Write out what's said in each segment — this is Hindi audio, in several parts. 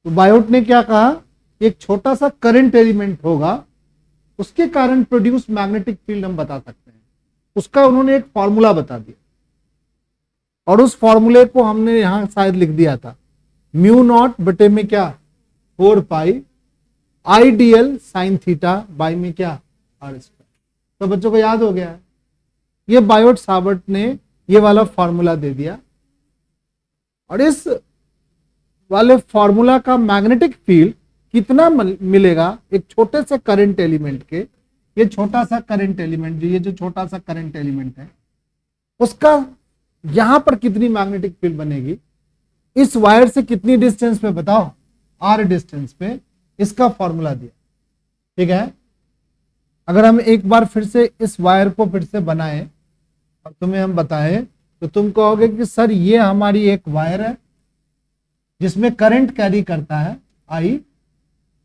तो बायोट ने क्या कहा, एक छोटा सा करंट एलिमेंट होगा, उसके कारण प्रोड्यूस मैग्नेटिक फील्ड हम बता सकते हैं। उसका उन्होंने एक फॉर्मूला बता दिया और उस फॉर्मूले को हमने यहां शायद लिख दिया था, म्यू नॉट बटे में क्या 4 पाई आईडीएल साइन थीटा बाई में क्या आर स्क्वायर। तो बच्चों को याद हो गया है, ये बायोट सावर्ट ने ये वाला फॉर्मूला दे दिया और इस वाले फॉर्मूला का मैग्नेटिक फील्ड कितना मिलेगा एक छोटे से करंट एलिमेंट के, ये छोटा सा करंट एलिमेंट, ये जो छोटा सा करंट एलिमेंट है उसका यहां पर कितनी मैग्नेटिक फील्ड बनेगी, इस वायर से कितनी डिस्टेंस पे बताओ, आर डिस्टेंस पे, इसका फॉर्मूला दिया। ठीक है, अगर हम एक बार फिर से इस वायर को फिर से बनाएं और तुम्हें हम बताएं तो तुम कहोगे कि सर ये हमारी एक वायर है जिसमें करंट कैरी करता है आई,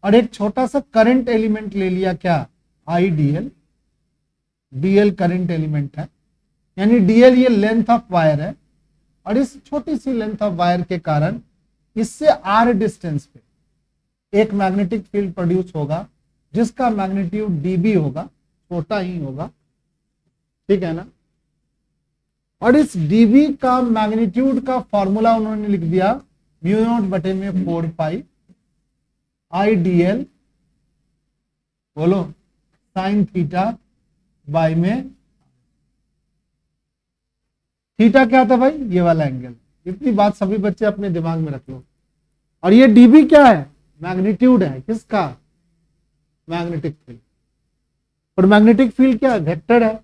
और एक छोटा सा करंट एलिमेंट ले लिया क्या आई डीएल, डीएल करंट एलिमेंट है, यानी डीएल ये लेंथ ऑफ वायर है और इस छोटी सी लेंथ ऑफ वायर के कारण इससे आर डिस्टेंस पे एक मैग्नेटिक फील्ड प्रोड्यूस होगा जिसका मैग्नीट्यूड डीबी होगा, छोटा ही होगा। ठीक है ना, और इस डीबी का मैग्नीट्यूड का फॉर्मूला उन्होंने लिख दिया म्यू नॉट बटे में 4 पाई आई डीएल, बोलो साइन थीटा बाई में, थीटा क्या था भाई, ये वाला एंगल। इतनी बात सभी बच्चे अपने दिमाग में रख लो। और ये डीबी क्या है, मैग्नीट्यूड है किसका, मैग्नेटिक फील्ड। और मैग्नेटिक फील्ड क्या है, वेक्टर है,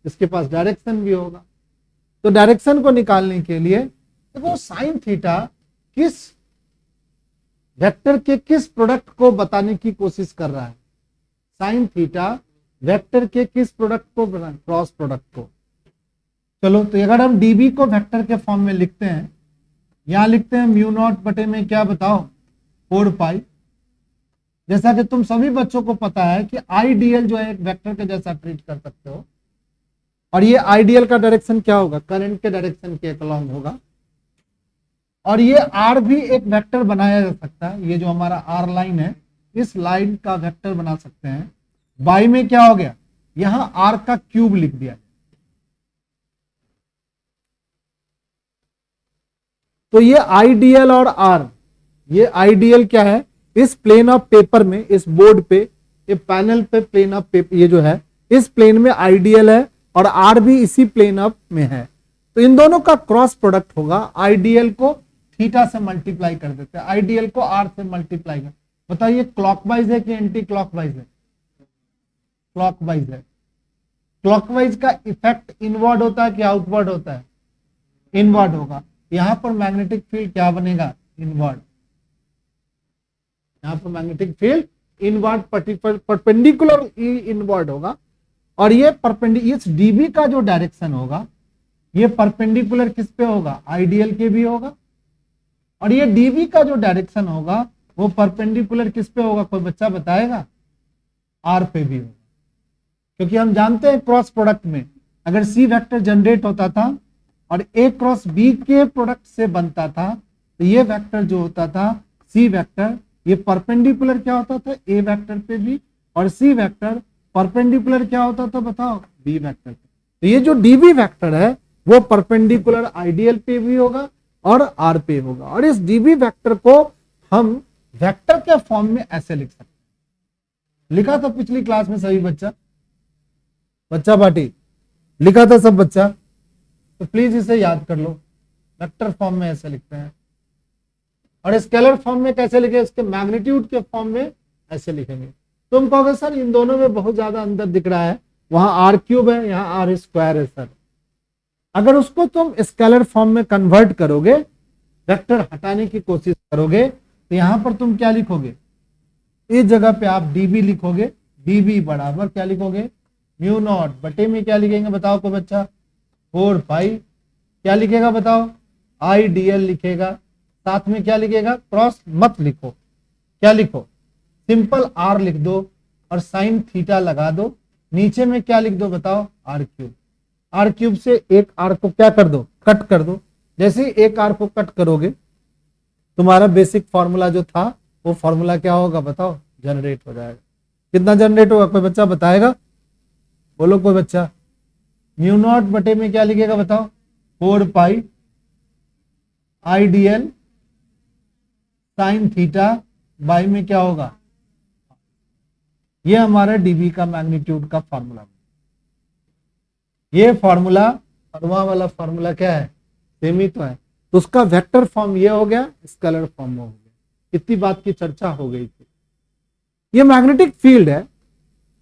इसके पास डायरेक्शन भी होगा। तो डायरेक्शन को निकालने के लिए देखो साइन थीटा किस वेक्टर के किस प्रोडक्ट को बताने की कोशिश कर रहा है, साइन थीटा वेक्टर के किस प्रोडक्ट को, क्रॉस प्रोडक्ट को। चलो तो अगर हम डीबी को वेक्टर के फॉर्म में लिखते हैं, यहां लिखते हैं म्यू नॉट बटे में क्या बताओ 4 पाई। जैसा कि तुम सभी बच्चों को पता है कि आईडीएल जो है एक वेक्टर के जैसा ट्रीट कर सकते हो, और ये आईडीएल का डायरेक्शन क्या होगा, करंट के डायरेक्शन के अलोंग होगा। और ये आर भी एक वेक्टर बनाया जा सकता है, ये जो हमारा आर लाइन है इस लाइन का वेक्टर बना सकते हैं। बाई में क्या हो गया, यहां आर का क्यूब लिख दिया। तो ये आईडीएल और आर, ये आईडीएल क्या है, इस प्लेन ऑफ पेपर में, इस बोर्ड पे, ये पैनल पे प्लेन ऑफ पेपर, ये जो है इस प्लेन में आईडीएल है और आर भी इसी प्लेन ऑफ में है। तो इन दोनों का क्रॉस प्रोडक्ट होगा। आईडीएल को थीटा से मल्टीप्लाई कर देते हैं, आईडीएल को आर से मल्टीप्लाई कर, बताइए क्लॉकवाइज है कि एंटी क्लॉकवाइज है, क्लॉकवाइज है। क्लॉकवाइज का इफेक्ट इनवर्ड होता है कि आउटवर्ड होता है, इनवर्ड होगा। यहां पर मैग्नेटिक फील्ड क्या बनेगा, इनवर्ड। यहां पर magnetic field inward perpendicular inward होगा। और ये परपेंडिकुलर, इस डीबी का जो डायरेक्शन होगा ये परपेंडिकुलर किस पे होगा, आईडीएल के भी होगा। और ये डीबी का जो डायरेक्शन होगा वो परपेंडिकुलर किस पे होगा, कोई बच्चा बताएगा, आर पे भी होगा। क्योंकि हम जानते हैं क्रॉस प्रोडक्ट में अगर सी वेक्टर जनरेट होता था और ए क्रॉस बी के प्रोडक्ट से बनता था, तो ये वेक्टर जो होता था सी वेक्टर, ये परपेंडिकुलर क्या होता था, ए वेक्टर पे भी, और सी वेक्टर परपेंडिकुलर क्या होता था बताओ, बी वेक्टर पे। तो ये जो डीबी वेक्टर है वो परपेंडिकुलर आईडीएल पे भी होगा और आर पे होगा। और इस डीबी वेक्टर को हम वेक्टर के फॉर्म में ऐसे लिख सकते हैं। लिखा था पिछली क्लास में सभी बच्चा पार्टी लिखा था सब बच्चा, तो प्लीज इसे याद कर लो। वेक्टर फॉर्म में ऐसे लिखते हैं। और स्केलर फॉर्म में कैसे लिखे, इसके मैग्नीट्यूड के फॉर्म में ऐसे लिखेंगे। तुम कहोगे सर इन दोनों में बहुत ज्यादा अंतर दिख रहा है, वहां आर क्यूब है यहाँ आर स्क्वायर है। सर अगर उसको तुम स्केलर फॉर्म में कन्वर्ट करोगे, वेक्टर हटाने की कोशिश करोगे, तो यहां पर तुम क्या लिखोगे, इस जगह पे आप डीबी लिखोगे, डीबी बराबर क्या लिखोगे, म्यू नॉट बटे में क्या लिखेंगे बताओ को बच्चा, 4 पाई, क्या लिखेगा बताओ, आई डीएल लिखेगा, साथ में क्या लिखेगा, क्रॉस मत लिखो, क्या लिखो, सिंपल आर लिख दो और साइन थीटा लगा दो, नीचे में क्या लिख दो बताओ, आर क्यूब। आर क्यूब से एक आर को क्या कर दो, कट कर दो। जैसे ही एक आर को कट करोगे तुम्हारा बेसिक फॉर्मूला जो था वो फॉर्मूला क्या होगा बताओ, जनरेट हो जाएगा। कितना जनरेट होगा, कोई बच्चा बताएगा, बोलो कोई बच्चा। म्यू नॉट बटे में क्या लिखेगा बताओ, 4 पाई आईडीएल साइन थीटा बाई में क्या होगा, ये हमारा डीबी का मैग्नीट्यूड का फॉर्मूला। ये फॉर्मूला और वहां वाला फॉर्मूला क्या है, सेम ही तो है। तो उसका वेक्टर फॉर्म ये हो गया, स्केलर फॉर्म हो गया। इतनी बात की चर्चा हो गई थी। ये मैग्नेटिक फील्ड है,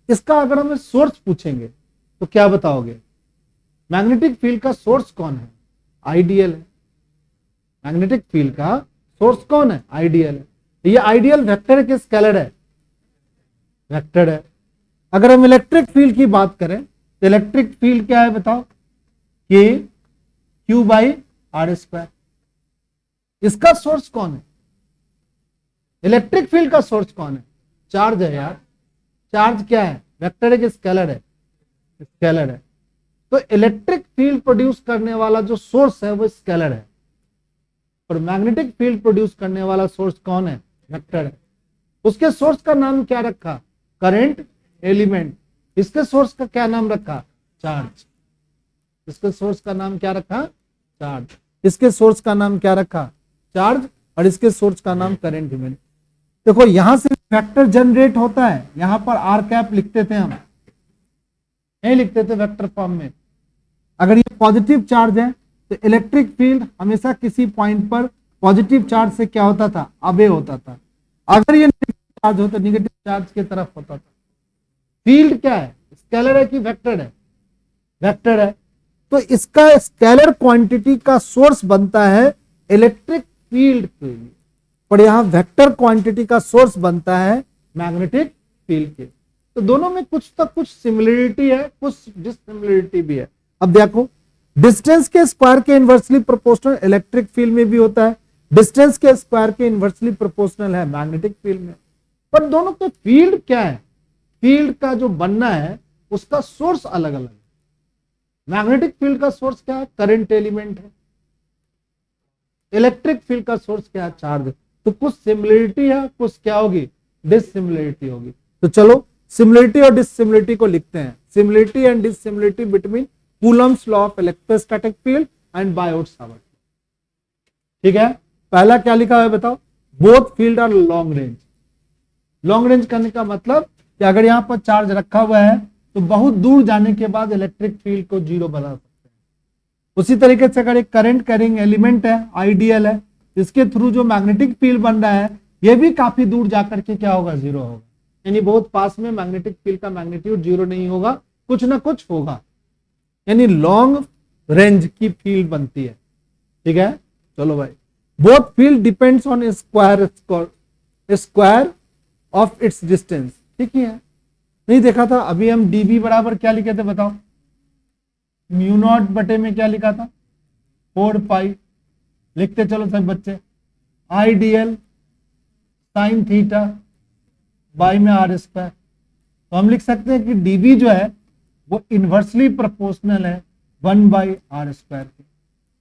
इसका अगर हमें सोर्स पूछेंगे तो क्या बताओगे, मैग्नेटिक फील्ड का सोर्स कौन है, आइडियल है। मैग्नेटिक फील्ड का सोर्स कौन है, आइडियल है। ये आइडियल वेक्टर है कि स्केलर है, वेक्टर है। अगर हम इलेक्ट्रिक फील्ड की बात करें तो इलेक्ट्रिक फील्ड क्या है बताओ, के क्यू बाई आर स्क्वायर। इसका सोर्स कौन है, इलेक्ट्रिक फील्ड का सोर्स कौन है, चार्ज है यार। चार्ज क्या है, वेक्टर है कि स्केलर है, स्केलर है। तो इलेक्ट्रिक फील्ड प्रोड्यूस करने वाला जो सोर्स है वो स्केलर है, और मैग्नेटिक फील्ड प्रोड्यूस करने वाला सोर्स कौन है, वेक्टर है। उसके सोर्स का नाम क्या रखा, करंट एलिमेंट। इसके सोर्स का क्या नाम रखा, चार्ज। इसके सोर्स का नाम क्या रखा, चार्ज। इसके सोर्स का नाम क्या रखा, चार्ज, और इसके सोर्स का नाम करंट एलिमेंट। देखो यहां से वेक्टर जनरेट होता है, यहां पर आर कैप लिखते थे हम, नहीं लिखते थे वेक्टर फॉर्म में। अगर ये पॉजिटिव चार्ज है तो इलेक्ट्रिक फील्ड हमेशा किसी पॉइंट पर पॉजिटिव चार्ज से क्या होता था, अबे होता था। अगर ये नेगेटिव चार्ज हो तो नेगेटिव चार्ज की तरफ होता था। फील्ड क्या है, स्केलर है कि वेक्टर है, वेक्टर है। तो इसका स्केलर क्वांटिटी का सोर्स बनता है इलेक्ट्रिक फील्ड के लिए, और यहां वेक्टर क्वांटिटी का सोर्स बनता है मैग्नेटिक फील्ड के। तो दोनों में कुछ तक कुछ सिमिलरिटी है, कुछ डिससिमिलरिटी भी है। अब देखो, डिस्टेंस के स्क्वायर के इनवर्सली प्रोपोर्शनल इलेक्ट्रिक फील्ड में भी होता है, डिस्टेंस के स्क्वायर के इनवर्सली प्रोपोर्शनल है मैग्नेटिक फील्ड में। पर दोनों के फील्ड क्या है, फील्ड का जो बनना है उसका सोर्स अलग अलग है। मैग्नेटिक फील्ड का सोर्स क्या है, करंट एलिमेंट है। इलेक्ट्रिक फील्ड का सोर्स क्या है, चार्ज। तो कुछ सिमिलरिटी है, कुछ क्या होगी, डिससिमिलरिटी होगी। तो चलो सिमिलरिटी और डिससिमिलरिटी को लिखते हैं। Similarity and dissimilarity between Coulomb's law of electrostatic field and Biot Savart. ठीक है, पहला क्या लिखा हुआ है बताओ, both field are long range. Long range करने का मतलब कि अगर यहां पर चार्ज रखा हुआ है तो बहुत दूर जाने के बाद इलेक्ट्रिक फील्ड को जीरो बना सकते हैं। उसी तरीके से अगर एक करंट कैरिंग एलिमेंट है, आइडियल है, इसके थ्रू जो मैग्नेटिक फील्ड बन रहा है ये भी काफी दूर जाकर के क्या होगा, जीरो होगा। यानी बहुत पास में मैग्नेटिक फील्ड का मैग्नीट्यूड जीरो नहीं होगा, कुछ ना कुछ होगा। यानी लॉन्ग रेंज की फील्ड बनती है। ठीक है, चलो भाई, both field depends on square of its distance. ठीक है, नहीं देखा था अभी हम डीबी बराबर क्या लिखे थे बताओ, म्यू नॉट बटे में क्या लिखा था, 4 पाई। लिखते चलो सब बच्चे, आईडीएल साइन थीटा बाई में आर स्क्वायर। तो हम लिख सकते हैं कि डीबी जो है वो इनवर्सली प्रोपोर्शनल है 1 बाई आर स्क्वायर के।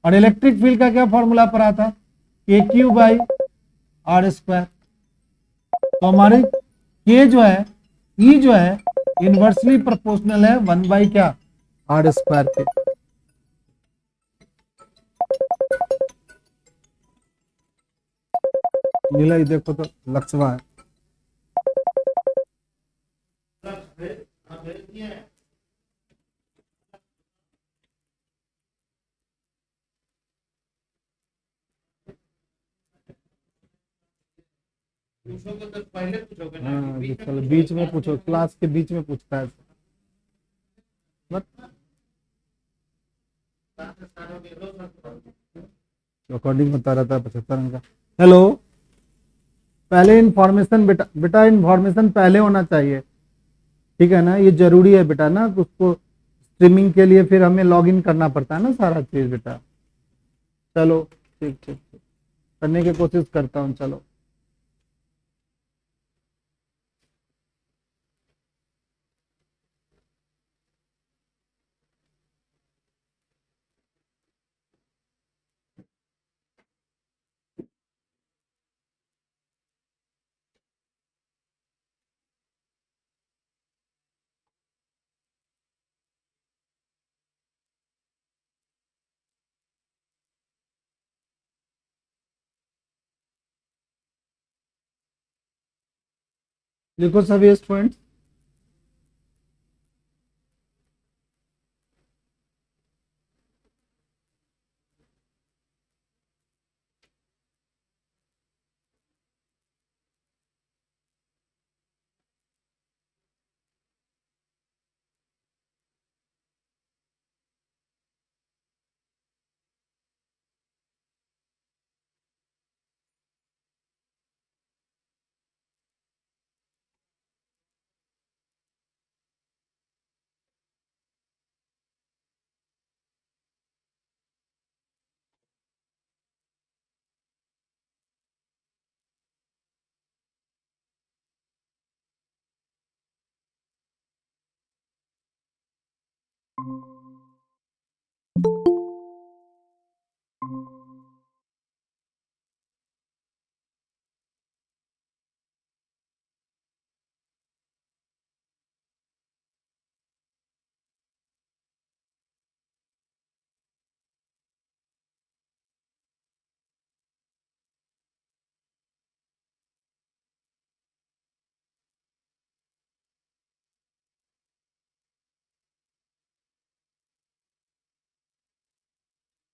और इलेक्ट्रिक फील्ड का क्या फॉर्मूला पर आता, के क्यू बाई आर स्क्वायर। तो हमारे के जो है, ई जो है इनवर्सली प्रोपोर्शनल है 1 बाई क्या, आर स्क्वायर के। नीला ही देखो तो लक्ष्वा है। हाँ, चलो बीच में पूछो, क्लास के बीच में पूछता है मत। रिकॉर्डिंग होता रहता है 75 अंक का। हेलो, पहले इंफॉर्मेशन बेटा, बेटा इंफॉर्मेशन पहले होना चाहिए। ठीक है ना, ये जरूरी है बेटा ना, उसको स्ट्रीमिंग के लिए फिर हमें लॉग इन करना पड़ता है ना सारा चीज बेटा। चलो ठीक ठीक ठीक, करने की कोशिश करता हूँ। चलो लिखो सभी स्टूडेंट।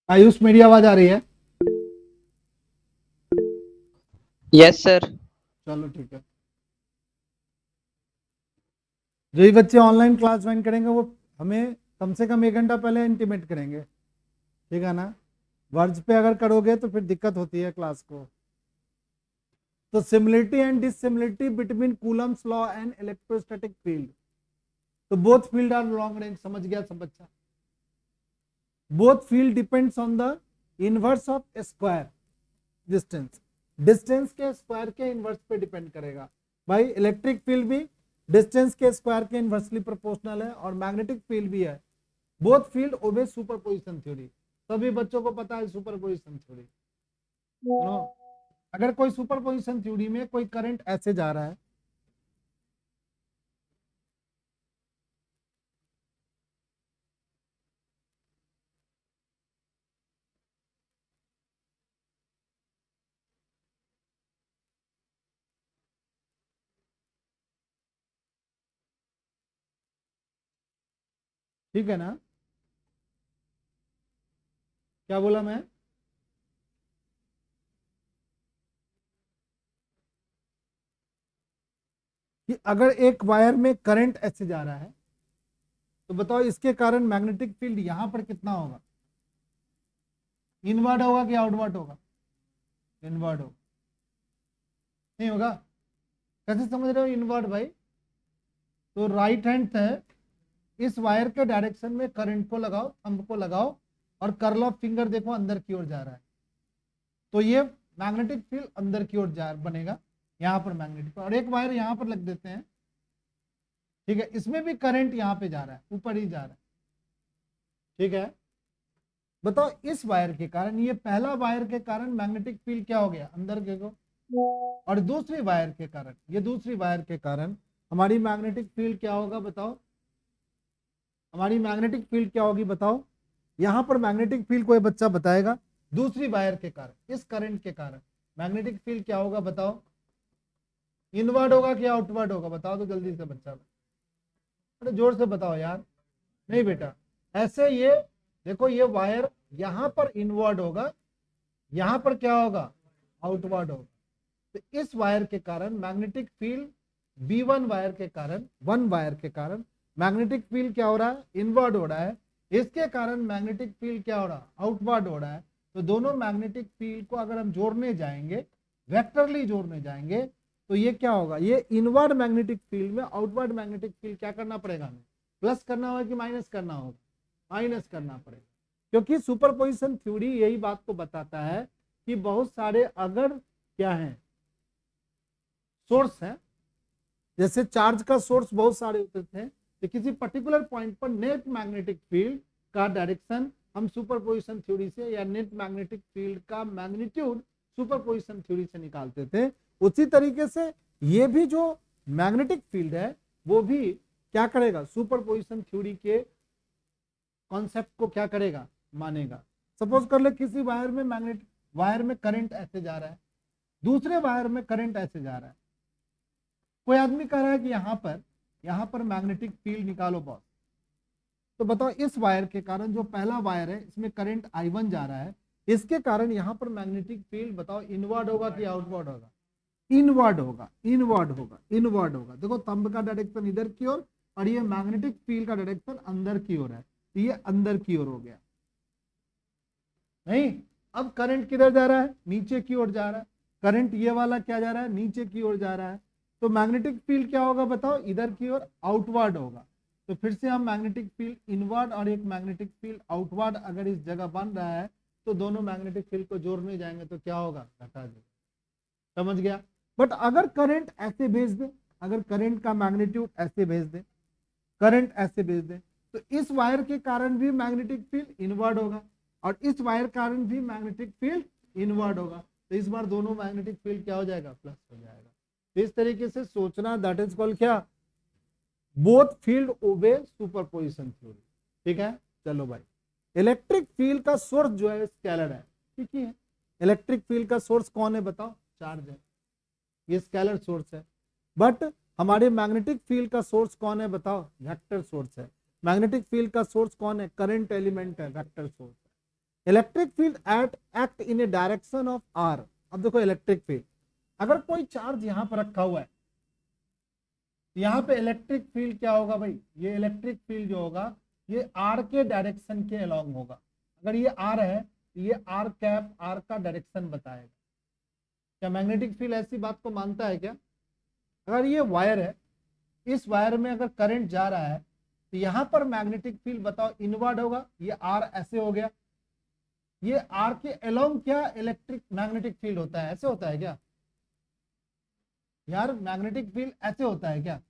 आयुष, मेरी आवाज आ रही है? Yes sir. चलो ठीक है। जो ही बच्चे ऑनलाइन क्लास ज्वाइन करेंगे वो हमें कम से कम 1 घंटा पहले इंटीमेट करेंगे, ठीक है ना? वर्ड्स पे अगर करोगे तो फिर दिक्कत होती है क्लास को। तो similarity and dissimilarity between Coulomb's law and electrostatic field. तो both field are long range, समझ गया सब बच्चा? Both field depends on the inverse of square distance. Distance के स्क्वायर के इनवर्स पे डिपेंड करेगा भाई। इलेक्ट्रिक फील्ड भी डिस्टेंस के स्क्वायर के इनवर्सली प्रोपोर्शनल है और मैग्नेटिक फील्ड भी है। Both field obey superposition theory. सभी बच्चों को पता है सुपरपोजिशन थ्योरी। अगर कोई सुपरपोजिशन थ्योरी में कोई करंट ऐसे जा रहा है, ठीक है ना? क्या बोला मैं? कि अगर एक वायर में करंट ऐसे जा रहा है तो बताओ इसके कारण मैग्नेटिक फील्ड यहां पर कितना होगा? इनवर्ड होगा कि आउटवर्ड होगा? इनवर्ड होगा। नहीं होगा? कैसे समझ रहे हो इनवर्ड भाई? तो राइट हैंड है, इस वायर के डायरेक्शन में करंट को लगाओ, थंब को लगाओ और कर्ल ऑफ फिंगर देखो अंदर की ओर जा रहा है, तो ये मैग्नेटिक फील्ड अंदर की ओर जा बनेगा। यहाँ पर मैग्नेटिक, और एक वायर यहाँ पर लग देते हैं, ठीक है? इसमें भी करंट यहाँ पे जा रहा है, ऊपर ही जा रहा है, ठीक है? बताओ इस वायर के कारण, ये पहला वायर के कारण मैग्नेटिक फील्ड क्या हो गया? अंदर देखो। और दूसरी वायर के कारण, ये दूसरी वायर के कारण हमारी मैग्नेटिक फील्ड क्या होगा बताओ? हमारी मैग्नेटिक फील्ड क्या होगी बताओ? यहां पर मैग्नेटिक फील्ड कोई बच्चा बताएगा? दूसरी वायर के कारण, इस करंट के कारण मैग्नेटिक फील्ड क्या होगा बताओ? इनवर्ड होगा कि आउटवर्ड होगा? बताओ तो जल्दी से बच्चा, अरे जोर से बताओ यार। नहीं बेटा, ऐसे ये देखो, ये वायर यहां पर इनवर्ड होगा, यहां पर क्या होगा? आउटवर्ड होगा। तो इस वायर के कारण मैग्नेटिक फील्ड B1 वायर के कारण, वन वायर के कारण मैग्नेटिक फील्ड क्या हो रहा है? इनवर्ड हो रहा है। इसके कारण मैग्नेटिक फील्ड क्या हो रहा है? आउटवर्ड हो रहा है। तो दोनों मैग्नेटिक फील्ड को अगर हम जोड़ने जाएंगे, वेक्टरली जोड़ने जाएंगे, तो ये क्या होगा? ये इनवर्ड मैग्नेटिक फील्ड में आउटवर्ड मैग्नेटिक फील्ड क्या करना पड़ेगा हमें? प्लस करना होगा कि माइनस करना होगा? माइनस करना पड़ेगा, क्योंकि सुपरपोजिशन थ्योरी यही बात को बताता है कि बहुत सारे अगर क्या है, सोर्स है, जैसे चार्ज का सोर्स बहुत सारे होते थे, तो किसी पर्टिकुलर पॉइंट पर नेट मैग्नेटिक फील्ड का डायरेक्शन हम सुपरपोजिशन थ्योरी से, या नेट मैग्नेटिक फील्ड का मैग्नीट्यूड सुपरपोजिशन थ्योरी से निकालते थे। उसी तरीके से ये भी जो मैग्नेटिक फील्ड है वो भी क्या करेगा? सुपरपोजिशन थ्योरी के कॉन्सेप्ट को क्या करेगा? मानेगा। सपोज कर ले किसी वायर में वायर में करंट ऐसे जा रहा है, दूसरे वायर में करंट ऐसे जा रहा है, कोई आदमी कह रहा है कि यहाँ पर मैग्नेटिक फील्ड निकालो बॉस, तो बताओ इस वायर के कारण, जो पहला वायर है इसमें करंट I1 जा रहा है, इसके कारण यहाँ पर मैग्नेटिक फील्ड बताओ इनवर्ड होगा कि आउटवर्ड होगा? इनवर्ड होगा, इनवर्ड होगा, इनवर्ड होगा। देखो थंब का डायरेक्शन इधर की ओर और ये मैग्नेटिक फील्ड का डायरेक्शन अंदर की ओर है, तो ये अंदर की ओर हो गया। नहीं, अब करंट किधर जा रहा है? नीचे की ओर जा रहा है। करंट ये वाला क्या जा रहा है? नीचे की ओर जा रहा है। तो मैग्नेटिक फील्ड क्या होगा बताओ? इधर की ओर आउटवर्ड होगा। तो फिर से हम मैग्नेटिक फील्ड इनवर्ड और एक मैग्नेटिक फील्ड आउटवर्ड अगर इस जगह बन रहा है तो दोनों मैग्नेटिक फील्ड को जोड़ने जाएंगे तो क्या होगा? घटा देगा। समझ गया? बट अगर करंट ऐसे भेज दे, अगर करंट का मैग्नीट्यूड ऐसे भेज दे, करंट ऐसे भेज दे, तो इस वायर के कारण भी मैग्नेटिक फील्ड इनवर्ड होगा और इस वायर कारण भी मैग्नेटिक फील्ड इनवर्ड होगा। तो इस बार दोनों मैग्नेटिक फील्ड क्या हो जाएगा? प्लस हो जाएगा। तो इस तरीके से सोचना, दैट इज कॉल्ड क्या? Both field obey superposition theory. ठीक है, चलो भाई। इलेक्ट्रिक फील्ड का सोर्स जो है स्केलर है, ठीक है। इलेक्ट्रिक फील्ड का सोर्स कौन है बताओ? चार्ज है, ये स्केलर सोर्स है। बट हमारे मैग्नेटिक फील्ड का सोर्स कौन है बताओ? वेक्टर सोर्स है। मैग्नेटिक फील्ड का सोर्स कौन है? करंट एलिमेंट है, वेक्टर सोर्स है। Electric field act in a direction of R. अब देखो इलेक्ट्रिक फील्ड, अगर कोई चार्ज यहां पर रखा हुआ है, यहाँ पे इलेक्ट्रिक फील्ड क्या होगा भाई? ये इलेक्ट्रिक फील्ड जो होगा ये आर के डायरेक्शन के अलोंग होगा। अगर ये आर है तो ये आर कैप आर का डायरेक्शन बताएगा। क्या मैग्नेटिक फील्ड ऐसी बात को मानता है क्या? अगर ये वायर है, इस वायर में अगर करंट जा रहा है तो यहाँ पर मैग्नेटिक फील्ड बताओ इनवर्ड होगा। ये आर ऐसे हो गया, ये आर के अलोंग क्या इलेक्ट्रिक मैग्नेटिक फील्ड होता है? ऐसे होता है क्या यार? मैग्नेटिक फील्ड ऐसे होता है क्या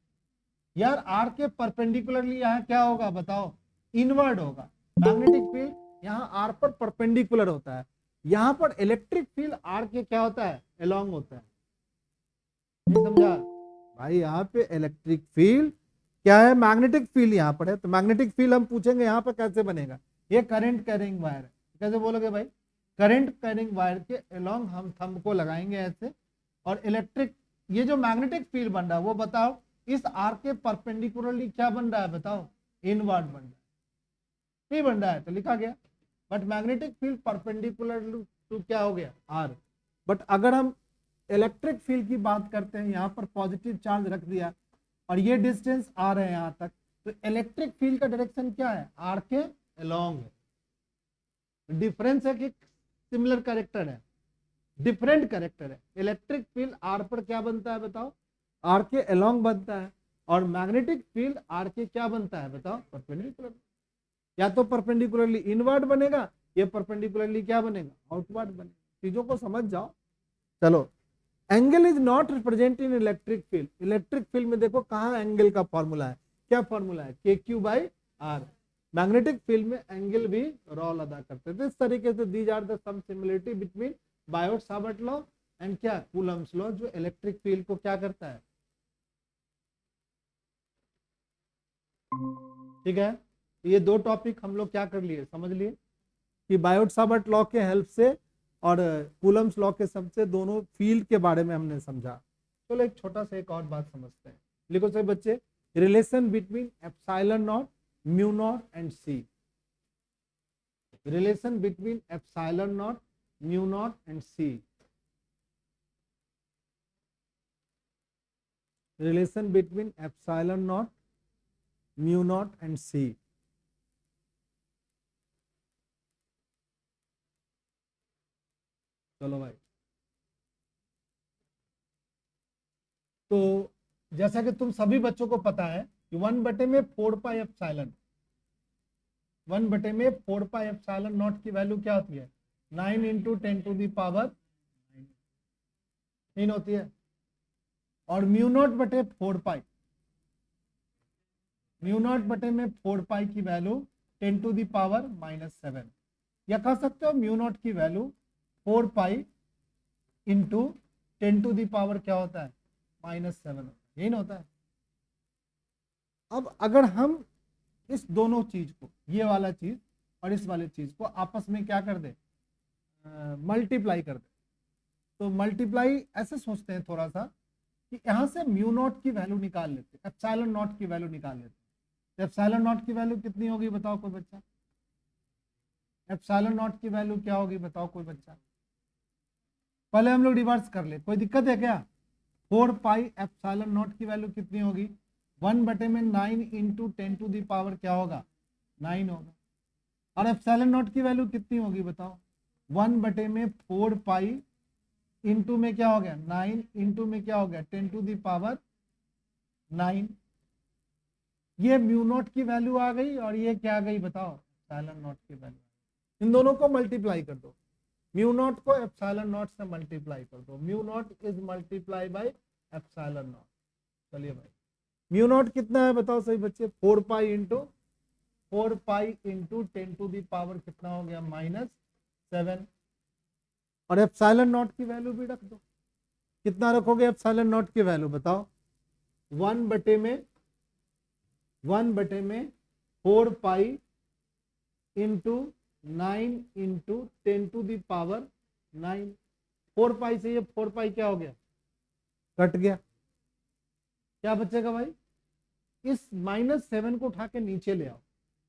यार? आर के परपेंडिकुलरली यहाँ क्या होगा बताओ? इनवर्ड होगा। मैग्नेटिक फील्ड यहाँ आर पर परपेंडिकुलर होता है, यहाँ पर इलेक्ट्रिक फील्ड आर के क्या होता है? अलोंग होता है। नहीं समझा भाई? यहाँ पे इलेक्ट्रिक फील्ड क्या है? मैग्नेटिक फील्ड यहाँ पर है। तो मैग्नेटिक फील्ड हम पूछेंगे यहाँ पर कैसे बनेगा? ये करंट कैरिंग वायर है। कैसे बोलोगे भाई? करंट कैरिंग वायर के अलोंग हम थंब को लगाएंगे ऐसे, और इलेक्ट्रिक, ये जो मैग्नेटिक फील्ड बन रहा है वो बताओ इस आर के परपेंडिकुलरली क्या बन रहा है बताओ? इनवर्ड बन रहा है। नहीं बन रहा है तो लिखा गया। But magnetic field perpendicular to क्या हो गया? आर। बट अगर हम इलेक्ट्रिक फील्ड की बात करते हैं, यहाँ पर पॉजिटिव चार्ज रख दिया और ये डिस्टेंस आर है यहाँ तक, तो इलेक्ट्रिक फील्ड का डायरेक्शन क्या है? आर के अलोंग है। डिफरेंस है कि सिमिलर कैरेक्टर है? डिफरेंट कैरेक्टर है। इलेक्ट्रिक फील्ड आर पर क्या बनता है बताओ? आर के अलोंग बनता है। और मैग्नेटिक फील्ड आर के क्या बनता है बताओ? परपेंडिकुलर। या तो परपेंडिकुलरली इनवर्ड बनेगा, ये परपेंडिकुलरली क्या बनेगा? आउटवर्ड बनेगा। चीजों को समझ जाओ। चलो, angle is not represent in electric field. Electric field में देखो कहाँ एंगल का फॉर्मूला है? क्या फॉर्मूला है? K Q by R. Magnetic field में एंगल भी रोल अदा करते थे। इस तरीके से these are the some similarity between Biot Savart law and क्या? कूलम्ब्स लॉ, जो इलेक्ट्रिक फील्ड को क्या करता है। ठीक है, ये दो टॉपिक हम लोग क्या कर लिए, समझ लिए कि बायोट-सावर्ट लॉ के हेल्प से और कूलम्ब्स लॉ के सबसे दोनों फील्ड के बारे में हमने समझा। चलो एक छोटा सा एक और बात समझते हैं। लिखो सही बच्चे, relation between epsilon naught, mu naught and C. Relation between epsilon naught, mu naught and C. Relation between epsilon naught, mu naught and C. चलो भाई, तो जैसा कि तुम सभी बच्चों को पता है कि 1/4πε, 1/4πε नॉट की वैल्यू क्या होती है? 9 × 10⁻9 होती है। और म्यू नॉट बटे 4π, म्यू नॉट बटे में 4π की वैल्यू 10⁻⁻7, या कह सकते हो म्यू नॉट की वैल्यू 4π × 10⁻ क्या होता है? -7। यही ना होता है। अब अगर हम इस दोनों चीज को, ये वाला चीज और इस वाले चीज को आपस में क्या कर दे? मल्टीप्लाई कर दे। तो मल्टीप्लाई ऐसे सोचते हैं थोड़ा सा कि कि यहां से म्यू नॉट की वैल्यू निकाल लेते, एप्सिलॉन नॉट की वैल्यू निकाल लेते। तो एप्सिलॉन नॉट की वैल्यू कितनी होगी बताओ कोई बच्चा? एप्सिलॉन नॉट की वैल्यू क्या होगी बताओ कोई बच्चा? पहले हम लोग रिवर्स कर ले, कोई दिक्कत है क्या? 4 पाई एप्सिलॉन नॉट की वैल्यू कितनी होगी? 1 बटे में 9 इंटू 10 टू दी पावर क्या होगा? 9 होगा। और एप्सिलॉन नॉट की वैल्यू कितनी होगी बताओ? 1 बटे में 4 पाई इंटू में क्या हो गया? 9 इंटू में क्या हो गया? 10 टू दी पावर 9। ये म्यू नॉट की वैल्यू आ गई और ये क्या आ गई बताओ? एप्सिलॉन नॉट की वैल्यू। इन दोनों को मल्टीप्लाई कर दो, म्यू नॉट को एप्सिलॉन नॉट से मल्टीप्लाई कर दो। Mu naught is multiply by epsilon not. चलिए भाई, म्यू नॉट कितना है बताओ सही बच्चे? 4 pi into 10 to the power कितना हो गया? -7। और एप्सिलॉन नॉट की वैल्यू भी रख दो। कितना रखोगे एप्सिलॉन नॉट की वैल्यू बताओ? 1 बटे में 4 pi into 9 into 10 to the power 9। 4 pi से ये 4 पाई क्या हो गया? कट गया। क्या बचेगा भाई? इस -7 को उठा के नीचे ले आओ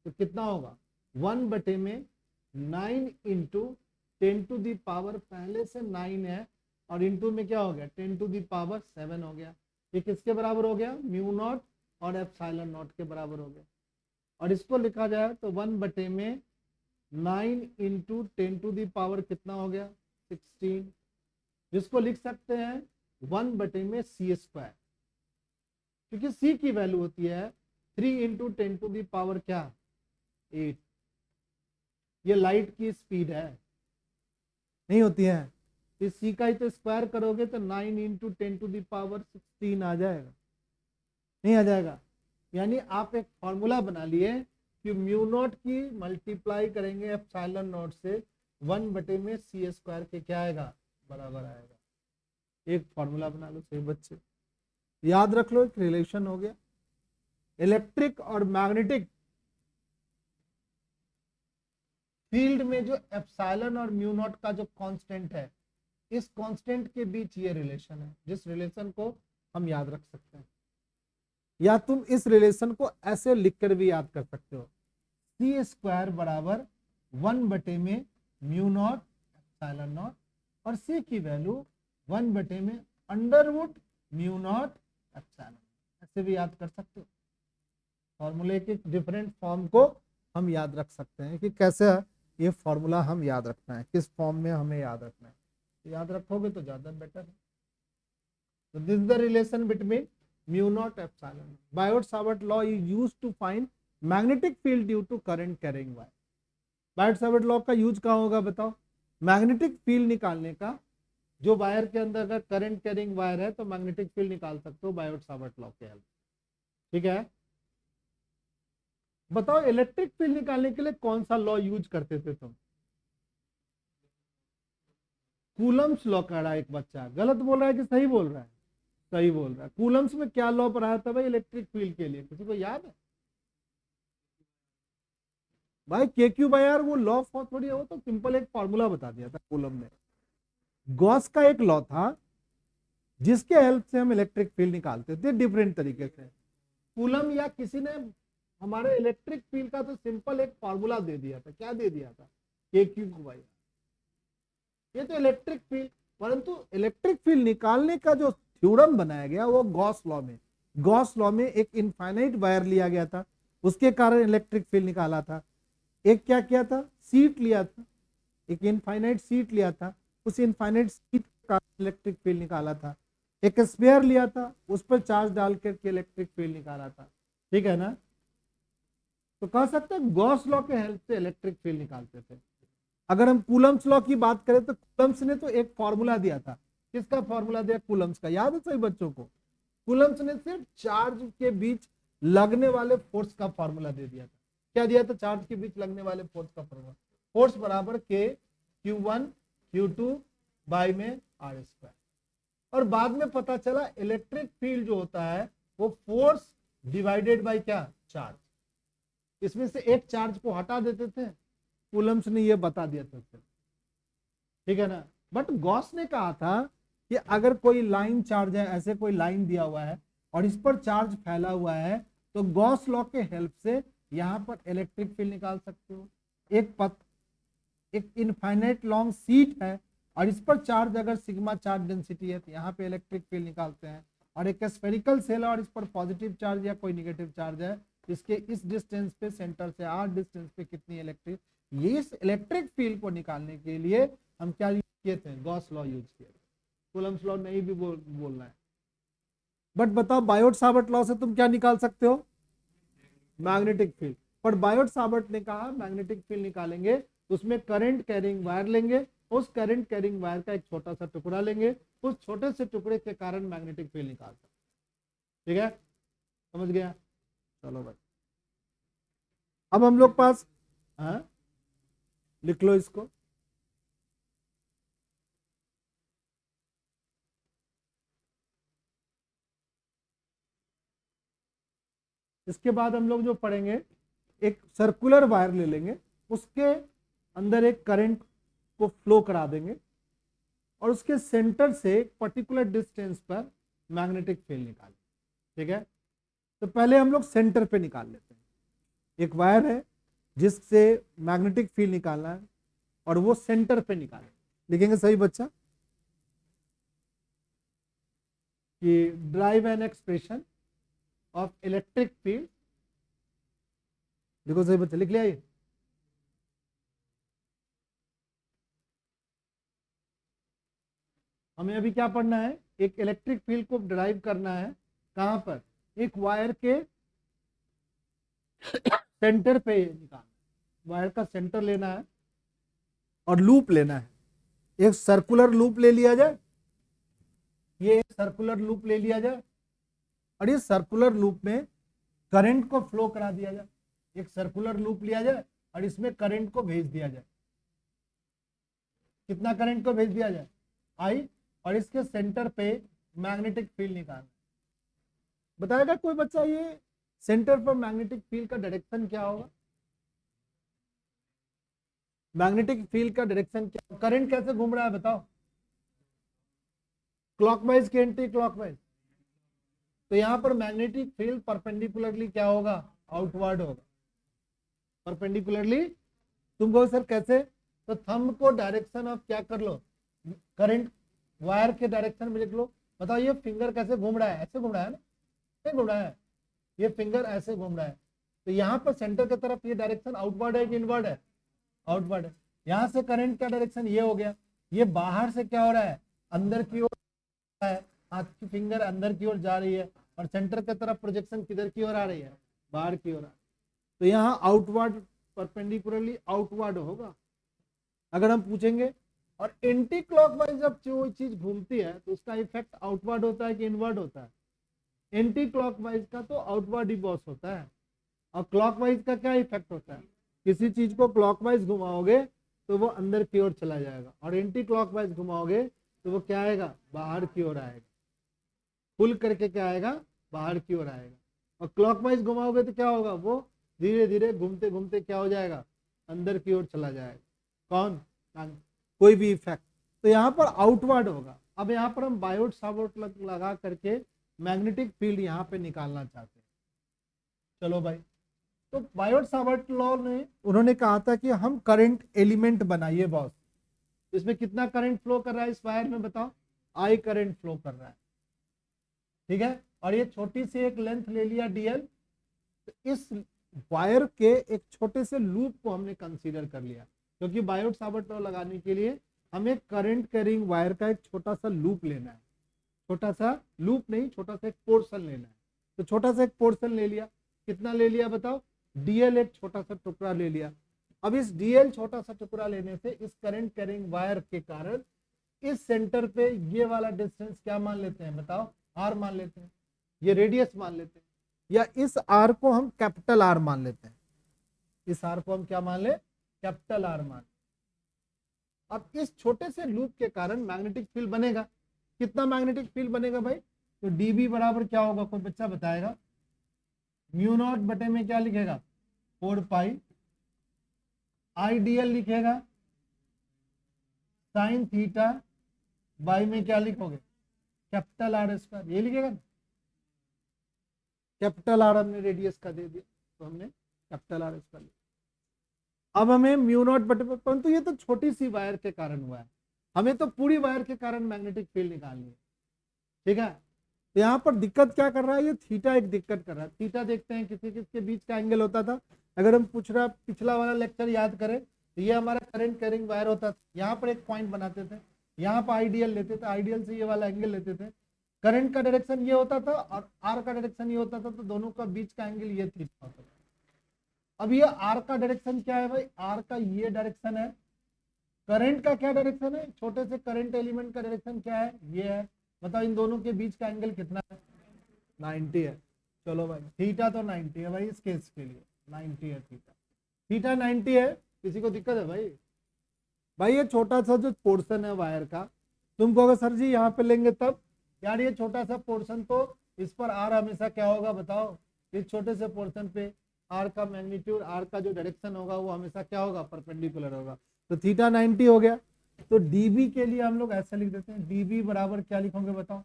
तो कितना होगा? 1 बटे में 9 इंटू 10 टू दी पावर, पहले से 9 है और इंटू में क्या हो गया? 10 टू दी पावर 7 हो गया। ये किसके बराबर हो गया? म्यू नॉट और एप्सिलॉन नॉट के बराबर हो गया। और इसको लिखा जाए तो 1 बटे में 9 इंटू 10 टू दी पावर कितना हो गया? 16, जिसको लिख सकते हैं 1 बटे में सी स्क्वायर, क्योंकि सी की वैल्यू होती है 3 इंटू 10 टू दी पावर क्या? 8। ये लाइट की स्पीड है, नहीं होती है? इस सी का ही तो स्क्वायर करोगे तो 9 इंटू 10 टू दी पावर 16 आ जाएगा, नहीं आ जाएगा? यानी आप एक फॉर्मूला बना लिए कि म्यू नॉट की मल्टीप्लाई करेंगे एप्सिलॉन नॉट से 1 बटे में सी स्क्वायर के क्या आएगा? बराबर आएगा। एक फॉर्मूला बना लो सही बच्चे, याद रख लो, एक रिलेशन हो गया। इलेक्ट्रिक और मैग्नेटिक फील्ड में जो एप्सिलॉन और म्यू नॉट का जो कांस्टेंट है, इस कांस्टेंट के बीच ये रिलेशन है, जिस रिलेशन को हम याद रख सकते हैं। या तुम इस रिलेशन को ऐसे लिखकर भी याद कर सकते हो, सी स्क्वायर बराबर 1 बटे में म्यू नॉट एप्सिलॉन नॉट, और सी की वैल्यू 1 बटे में अंडरवुड म्यू नॉट एप्सिलॉन, ऐसे भी याद कर सकते हो। फॉर्मूले के डिफरेंट फॉर्म को हम याद रख सकते हैं कि कैसे ये फॉर्मूला हम याद रखना है, किस फॉर्म में हमें याद रखना है। तो याद रखोगे तो ज्यादा बेटर है। तो this is the relation between mu naught epsilon. Biot Savart law is used to find magnetic field due to current carrying wire. Biot Savart law का यूज कहाँ होगा बताओ? मैग्नेटिक फील्ड निकालने का। जो वायर के अंदर अगर करंट कैरिंग वायर है तो मैग्नेटिक फील्ड निकाल सकते हो बायोट-सावर्ट लॉ के हेल्प। ठीक है, बताओ इलेक्ट्रिक फील्ड निकालने के लिए कौन सा लॉ यूज करते थे तुम? कूलम्स लॉ कह रहा है एक बच्चा, गलत बोल रहा है कि सही बोल रहा है? सही बोल रहा है। कूलम्स में क्या लॉ पढ़ाया था भाई इलेक्ट्रिक फील्ड के लिए, किसी को याद है? भाई के क्यू बाई आर, वो लॉ थोड़ी है, वो तो सिंपल एक फॉर्मूला बता दिया था कूलम ने। गॉस का एक लॉ था जिसके हेल्प से हम इलेक्ट्रिक फील्ड निकालते थे डिफरेंट तरीके से। कूलम या किसी ने हमारे इलेक्ट्रिक फील्ड का तो सिंपल एक फॉर्मूला दे दिया था। क्या दे दिया था? के क्यू बाई आर। ये तो इलेक्ट्रिक फील्ड, परंतु इलेक्ट्रिक फील्ड निकालने का जो थ्योरम बनाया गया वो गॉस लॉ में। गॉस लॉ में एक इनफाइनाइट वायर लिया गया था, उसके कारण इलेक्ट्रिक फील्ड निकाला था। एक क्या किया था? सीट लिया था, एक इनफाइनाइट सीट लिया था, उस इनफाइनाइट सीट का इलेक्ट्रिक फील्ड निकाला था। एक स्फीयर लिया था, उस पर चार्ज डाल करके इलेक्ट्रिक फील्ड निकाला था। ठीक है ना? तो कह सकते हैं गॉस लॉ के हेल्प से इलेक्ट्रिक फील्ड निकालते थे। अगर हम कूलम्स लॉ की बात करें तो कूलम्स ने तो एक फॉर्मूला दिया था। किसका फॉर्मूला दिया? कूलम्स का। याद है सही बच्चों को? कूलम्स ने सिर्फ चार्ज के बीच लगने वाले फोर्स का फॉर्मूला दे दिया था। क्या दिया था? चार्ज के बीच लगने वाले फोर्स का फॉर्मूला। फोर्स बराबर के Q1 Q2 बाई में R स्क्वायर। और बाद में पता चला इलेक्ट्रिक फील्ड जो होता है वो फोर्स डिवाइडेड बाई क्या? चार्ज। इसमें से एक चार्ज को हटा देते थे, कूलम्स ने ये बता दिया था। ठीक है ना? बट गॉस ने कहा था कि अगर कोई लाइन चार्ज है, ऐसे कोई लाइन दिया हुआ है और इस पर चार्ज फैला हुआ है, तो गॉस लॉ के हेल्प से यहां पर इलेक्ट्रिक फील्ड निकाल सकते हो। एक इनफाइनाइट लॉन्ग सीट है और इस पर चार्ज अगर सिग्मा चार्ज डेंसिटी है तो यहाँ पे इलेक्ट्रिक फील्ड निकालते हैं। और एक स्फेरिकल सेल है और इस पर पॉजिटिव चार्ज या कोई निगेटिव चार्ज है, इसके इस डिस्टेंस पे, सेंटर से आर डिस्टेंस पे कितनी इलेक्ट्रिक, ये इस इलेक्ट्रिक फील्ड को निकालने के लिए हम क्या यूज किए थे, गॉस लॉ यूज किए। कूलम्स लॉ नहीं भी बोलना है। बट बताओ बायोट सावर्ट लॉ से तुम क्या निकाल सकते हो, मैग्नेटिक फील्ड। पर बायोट सावर्ट ने कहा मैग्नेटिक फील्ड निकालेंगे तो उसमें करंट कैरिंग वायर लेंगे, उस करंट कैरिंग वायर का एक छोटा सा टुकड़ा लेंगे, उस छोटे से टुकड़े के कारण मैग्नेटिक फील्ड निकाल सकते। ठीक है, समझ गया? चलो भाई, अब हम लोग पास, हाँ लिख लो इसको, इसके बाद हम लोग जो पढ़ेंगे, एक सर्कुलर वायर ले लेंगे, उसके अंदर एक करंट को फ्लो करा देंगे और उसके सेंटर से एक पर्टिकुलर डिस्टेंस पर मैग्नेटिक फील्ड निकालें। ठीक है, तो पहले हम लोग सेंटर पे निकाल लेते हैं। एक वायर है जिससे मैग्नेटिक फील्ड निकालना है और वो सेंटर पे निकालें। लिखेंगे सही बच्चा कि drive an expression of electric field, देखो सही बच्चा, लिख लिया ये। हमें अभी क्या पढ़ना है, एक इलेक्ट्रिक फील्ड को ड्राइव करना है। कहां पर, एक वायर के सेंटर पे निकालना, वायर का सेंटर लेना है और लूप लेना है। एक सर्कुलर लूप ले लिया जाए, ये एक सर्कुलर लूप ले लिया जाए और इस सर्कुलर लूप में करंट को फ्लो करा दिया जाए। एक सर्कुलर लूप लिया जाए और इसमें करंट को भेज दिया जाए। कितना करंट को भेज दिया जाए, आई, और इसके सेंटर पे मैग्नेटिक फील्ड निकालना। बताएगा कोई बच्चा ये सेंटर पर मैग्नेटिक फील्ड का डायरेक्शन क्या होगा? मैग्नेटिक फील्ड का डायरेक्शन क्या, करंट कैसे घूम रहा है बताओ, क्लॉकवाइज के एंटी क्लॉकवाइज। तो यहां पर मैग्नेटिक फील्ड परपेंडिकुलरली क्या होगा, आउटवर्ड होगा। परपेंडिकुलरली, तुम कहो सर कैसे, तो थंब को डायरेक्शन ऑफ क्या कर लो, करंट वायर के डायरेक्शन में लिख लो। बताओ ये फिंगर कैसे घूम रहा है, ऐसे घूम रहा है ना, ऐसे घूम रहा है, ये फिंगर ऐसे घूम रहा है। तो यहाँ पर सेंटर की तरफ ये डायरेक्शन आउटवर्ड है कि इनवर्ड है, आउटवर्ड है। यहाँ से करंट का डायरेक्शन ये हो गया, ये बाहर से क्या हो रहा है, अंदर की ओर है, हाथ की फिंगर अंदर की ओर जा रही है और सेंटर की तरफ प्रोजेक्शन किधर की ओर आ रही है, बाहर की ओर। तो यहाँ आउटवर्ड, परपेंडिकुलरली आउटवर्ड होगा। अगर हम पूछेंगे और एंटी क्लॉकवाइज जब जो चीज घूमती है तो उसका इफेक्ट आउटवर्ड होता है कि इनवर्ड होता है? एंटी क्लॉकवाइज का तो आउटवर्ड ही बॉस होता है। और क्लॉकवाइज का क्या इफेक्ट होता है, किसी चीज को क्लॉकवाइज घुमाओगे तो वो अंदर की ओर चला जाएगा और एंटी क्लॉकवाइज घुमाओगे तो वो क्या आएगा, बाहर की ओर आएगा। फुल करके क्या आएगा, बाहर की ओर आएगा। और क्लॉकवाइज घुमाओगे तो क्या होगा, वो धीरे धीरे घूमते घूमते क्या हो जाएगा, अंदर की ओर चला जाएगा। कौन, कोई भी इफेक्ट। तो यहाँ पर आउटवर्ड होगा। अब यहाँ पर हम बायोट सावर्ट लगा करके मैग्नेटिक फील्ड यहाँ पे निकालना चाहते हैं। चलो भाई, तो बायोट सावर्ट लॉ ने उन्होंने कहा था कि हम करंट एलिमेंट बनाइए बॉस। इसमें कितना करंट फ्लो कर रहा है इस वायर में बताओ, आई करंट फ्लो कर रहा है। ठीक है, और ये छोटी सी एक लेंथ ले लिया डीएल। तो इस वायर के एक छोटे से लूप को हमने कंसीडर कर लिया, क्योंकि बायोट सावर्ट लॉ लगाने के लिए हमें करंट कैरिंग वायर का एक छोटा सा लूप लेना है। छोटा सा लूप नहीं, छोटा सा एक पोर्शन लेना है। तो छोटा सा एक पोर्शन ले लिया, कितना ले लिया बताओ, डीएल एक छोटा सा टुकड़ा ले लिया। अब इस डीएल छोटा सा टुकड़ा लेने से इस करंट कैरिंग वायर के कारण इस सेंटर पे ये वाला डिस्टेंस क्या मान लेते हैं बताओ, आर मान लेते हैं, ये रेडियस मान लेते हैं, या इस आर को हम कैपिटल आर मान लेते हैं। इस आर को हम क्या मान ले, कैपिटल आर मान। अब इस छोटे से लूप के कारण मैग्नेटिक फील्ड बनेगा। कितना मैग्नेटिक फील्ड बनेगा भाई, तो डीबी बराबर क्या होगा, कोई बच्चा बताएगा? म्यू नॉट बटे में क्या लिखेगा, 4 पाई आईडीएल लिखेगा साइन थीटा बाई में क्या लिखोगे, कैपिटल आर स्क्वायर, ये लिखेगा ना, कैपिटल आर हमने रेडियस का दे दिया तो हमने कैपिटल आर स्क्वायर लिया। अब हमें म्यू नॉट बटे, परंतु ये तो छोटी सी वायर के कारण हुआ है, हमें तो पूरी वायर के कारण मैग्नेटिक फील्ड निकालनी है, ठीक है। तो यहाँ पर दिक्कत क्या कर रहा है, ये थीटा एक दिक्कत कर रहा है। थीटा देखते हैं किसी किसके बीच का एंगल होता था, अगर हम पिछला वाला लेक्चर याद करें तो ये हमारा करंट कैरिंग वायर होता था, यहाँ पर एक पॉइंट बनाते थे, यहाँ पर आइडियल लेते थे, आइडियल से ये वाला एंगल लेते थे, करंट का डायरेक्शन ये होता था और आर का डायरेक्शन ये होता था, तो दोनों का बीच का एंगल ये थीटा होता था। अब ये आर का डायरेक्शन क्या है भाई, आर का ये डायरेक्शन है, करंट का क्या डायरेक्शन है, छोटे से करंट एलिमेंट का डायरेक्शन क्या है, ये है। बताओ इन दोनों के बीच का एंगल कितना है, 90 है। चलो भाई थीटा तो 90 है भाई, इस केस के लिए 90 है थीटा, थीटा 90 है। किसी को दिक्कत है भाई? भाई ये छोटा सा जो पोर्शन है वायर का, तुम कहोगे सर जी यहाँ पे लेंगे तब, यार ये छोटा सा पोर्शन तो इस पर आर हमेशा क्या होगा बताओ, इस छोटे से पोर्शन पे आर का मैग्नीट्यूड, आर का जो डायरेक्शन होगा वो हमेशा क्या होगा, परपेंडिकुलर होगा। तो थीटा 90 हो गया। तो डीबी के लिए हम लोग ऐसा लिख देते हैं, डीबी बराबर क्या लिखोगे बताओ,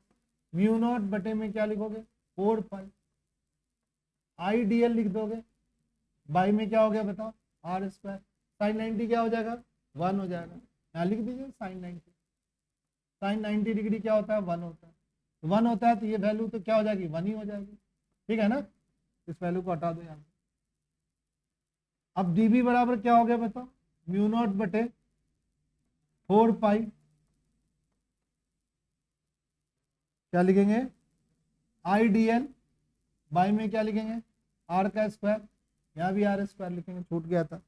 म्यू नॉट बटे में क्या लिखोगे 4 पाई, आई डी एल लिख दोगे, बाई में क्या हो गया बताओ आर स्क्वायर, साइन 90 क्या हो जाएगा 1 हो जाएगा, यहाँ लिख दीजिए साइन 90, साइन 90 डिग्री क्या होता है 1 होता है, 1 होता है तो ये वैल्यू तो क्या हो जाएगी 1 ही हो जाएगी, ठीक है ना। इस वैल्यू को हटा दो यहाँ। अब डीबी बराबर क्या हो गया बताओ, म्यू नॉट बटे 4 पाई, क्या लिखेंगे आई डी एल, बाई में क्या लिखेंगे आर का स्क्वायर, यहाँ भी आर स्क्वायर लिखेंगे, छूट गया था।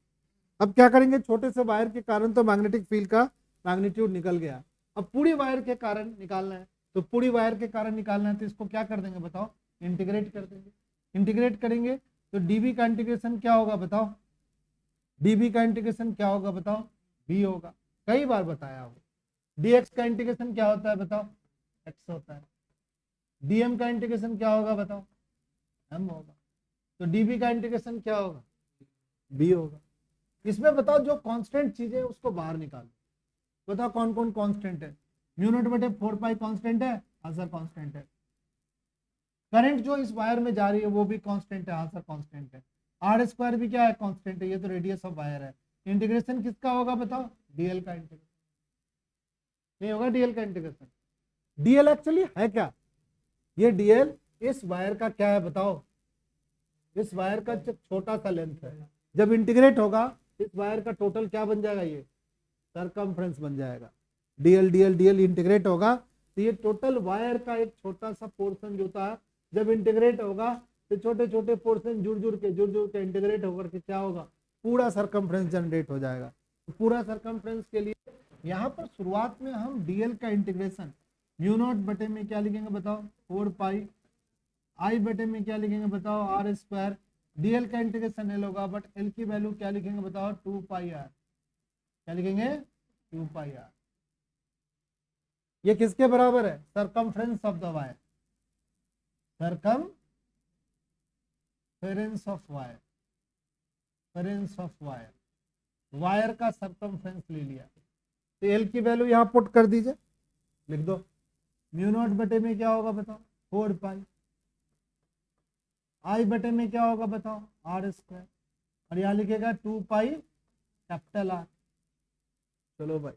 अब क्या करेंगे, छोटे से वायर के कारण तो मैग्नेटिक फील्ड का मैग्नीट्यूड निकल गया, अब पूरी वायर के कारण निकालना है, तो पूरी वायर के कारण निकालना है तो इसको क्या कर देंगे बताओ, इंटीग्रेट कर देंगे। इंटीग्रेट करेंगे तो डीबी का इंटीग्रेशन क्या होगा बताओ, डीबी का इंटीग्रेशन क्या होगा बताओ, बी होगा, कई बार बताया हो। डीएक्स का इंटीग्रेशन क्या होता है बताओ, एक्स होता है। डीएम का इंटीग्रेशन क्या होगा बताओ, एम होगा। तो डीबी का इंटीग्रेशन क्या होगा, बी होगा। इसमें बताओ जो कांस्टेंट चीजें उसको बाहर निकालो, बताओ कौन कौन कांस्टेंट है, म्यू नॉट बटे 4 पाई कांस्टेंट है, आंसर कांस्टेंट है। करंट जो इस वायर में जा रही है वो भी कांस्टेंट है, आंसर कांस्टेंट है। आर स्क्वायर भी क्या है कांस्टेंट है, ये तो रेडियस ऑफ वायर है। इंटीग्रेशन किसका होगा बताओ, डीएल का इंटीग्रेशन, नहीं होगा डीएल का इंटीग्रेशन। डीएल एक्चुअली है क्या, ये डीएल इस वायर का क्या है बताओ, इस वायर का छोटा सा लेंथ है, जब इंटीग्रेट होगा इस वायर का टोटल क्या बन जाएगा, ये सरकमफ्रेंस बन जाएगा। डीएल डीएल डीएल इंटीग्रेट होगा तो ये टोटल वायर का एक छोटा सा पोर्शन जो था, जब इंटीग्रेट होगा तो छोटे छोटे पोर्शन जुड़ जुड़ के इंटीग्रेट होकर के क्या होगा, पूरा सरकमफ्रेंस जनरेट हो जाएगा। तो पूरा सरकमफ्रेंस के लिए यहाँ पर शुरुआत में हम डीएल का इंटीग्रेशन म्यू नॉट बटे में क्या लिखेंगे बताओ 4 पाई, आई बटे में क्या लिखेंगे बताओ आर स्क्वायर, डीएल का इंटीग्रेशन एल होगा, बट एल की वैल्यू क्या लिखेंगे बताओ 2 पाई आर, क्या लिखेंगे 2 पाई आर। ये किसके बराबर है, circumference of the wire, circumference of wire, ference of wire, wire का सरकमफ्रेंस ले लिया। तो एल की वैल्यू यहां पुट कर दीजिए, लिख दो म्यू नॉट बटे में क्या होगा बताओ 4 पाई, आई बटे में क्या होगा बताओ आर स्क्वायर, और यहां लिखेगा 2 पाई कैपिटल आर। चलो भाई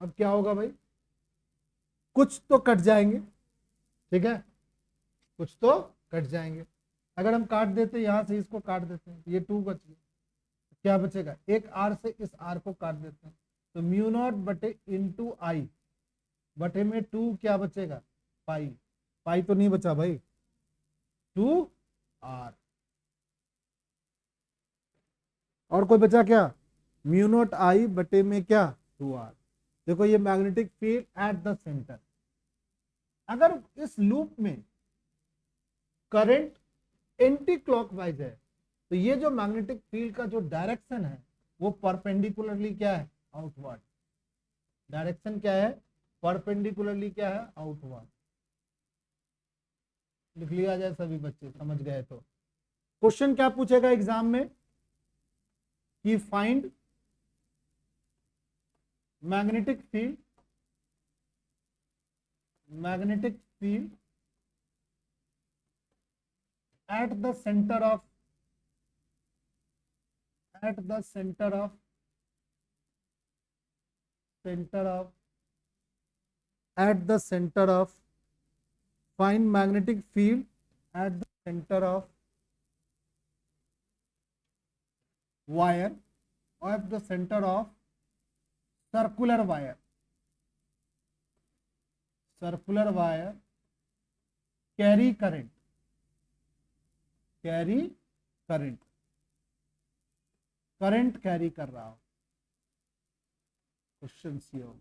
अब क्या होगा भाई, कुछ तो कट जाएंगे, ठीक है, कुछ तो कट जाएंगे। अगर हम काट देते यहां से इसको काट देते हैं, ये 2 बच गया, क्या बचेगा, एक आर से इस आर को काट देते हैं, तो म्यू नॉट बटे इंटू आई बटे में 2 क्या बचेगा पाई, पाई तो नहीं बचा भाई 2 आर, और कोई बचा क्या, म्यू नॉट आई बटे में क्या 2 आर। देखो ये magnetic field at the centre, अगर इस लूप में करंट एंटी क्लॉकवाइज है तो ये जो मैग्नेटिक फील्ड का जो डायरेक्शन है वो परपेंडिकुलरली क्या है आउटवर्ड, डायरेक्शन क्या है परपेंडिकुलरली क्या है आउटवर्ड। लिख लिया जाए सभी बच्चे समझ गए तो। क्वेश्चन क्या पूछेगा एग्जाम में कि find magnetic field at the center of find magnetic field at the center of wire or at the center of circular wire carry current carry कर रहा हो। क्वेश्चन सी हो,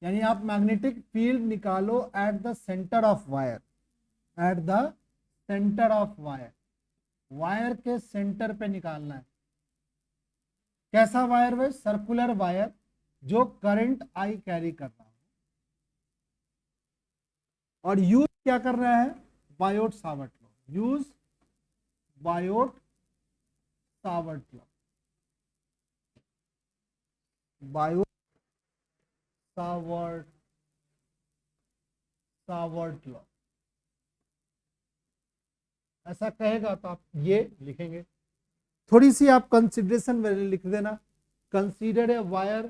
यानी आप मैग्नेटिक फील्ड निकालो at the centre of wire, wire के सेंटर पे निकालना है। कैसा वायर है? सर्कुलर वायर जो करंट आई कैरी कर रहा हो। और यूज क्या कर रहा है? Biot Savart law. Use Biot Savart law, Savart law ऐसा कहेगा तो आप ये लिखेंगे। थोड़ी सी आप कंसिडरेशन लिख देना। कंसीडर ए वायर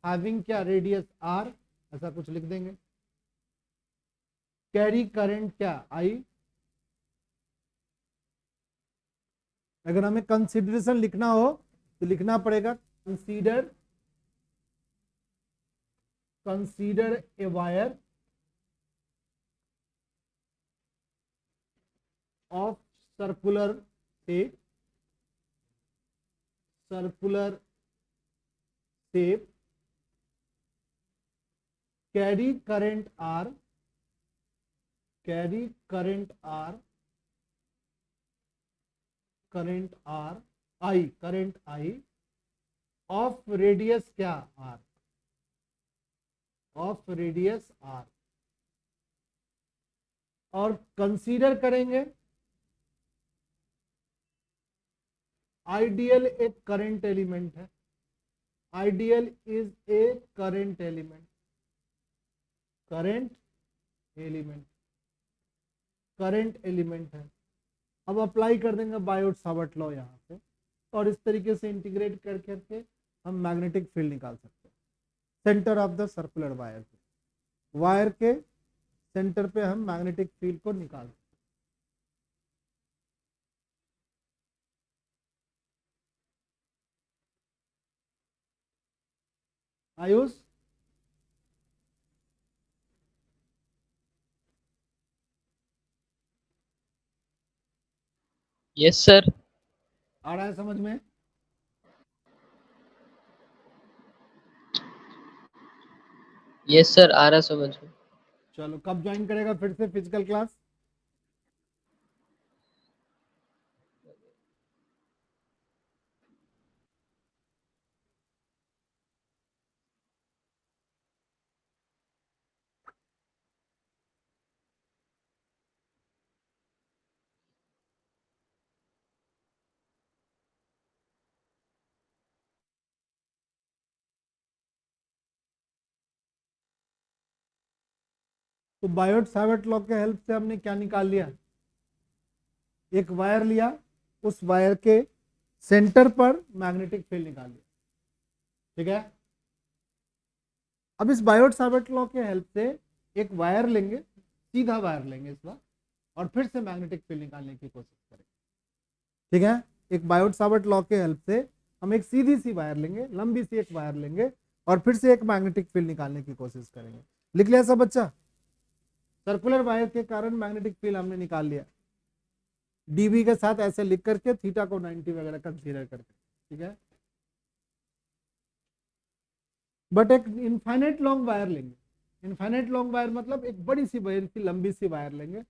हैविंग क्या? रेडियस आर, ऐसा कुछ लिख देंगे। कैरी करंट क्या? आई। अगर हमें कंसिडरेशन लिखना हो तो लिखना पड़ेगा consider a wire of circular shape carry current R I of radius क्या? R, of radius R. और कंसीडर करेंगे आइडियल एक करंट एलिमेंट है। Ideal is a current element, current element है। अब अप्लाई कर देंगे बायोट सावर्ट लॉ यहाँ पे, और इस तरीके से इंटीग्रेट कर करके हम मैग्नेटिक फील्ड निकाल सकते हैं। Centre of the circular wire के सेंटर पे हम मैग्नेटिक फील्ड को निकाल सकते हैं। Ayush, yes sir. आ रहा है समझ में? यस सर, आ रहा समझ में। चलो, कब ज्वाइन करेगा फिर से फिजिकल क्लास? तो बायोट सावर्ट लॉ के हेल्प से हमने क्या निकाल लिया? एक वायर लिया, उस वायर के सेंटर पर मैग्नेटिक फील्ड निकाल लिया। ठीक है। अब इस बायोट सावर्ट लॉ के हेल्प से एक वायर लेंगे, सीधा वायर लेंगे इस बार, और फिर से मैग्नेटिक फील्ड निकालने की कोशिश करेंगे। ठीक है। एक बायोट सावर्ट लॉ के हेल्प से हम एक सीधी सी वायर लेंगे, लंबी सी एक वायर लेंगे, और फिर से एक मैग्नेटिक फील्ड निकालने की कोशिश करेंगे। लिख लिया सब बच्चा? सर्कुलर वायर के कारण मैग्नेटिक फील्ड हमने निकाल लिया, डीबी के साथ ऐसे लिख करके, थीटा को 90 वगैरह कंसीडर करके। ठीक है। बट एक इनफाइनाइट लॉन्ग वायर लेंगे। इनफाइनाइट लॉन्ग वायर मतलब एक बड़ी सी वायर की लंबी सी वायर लेंगे,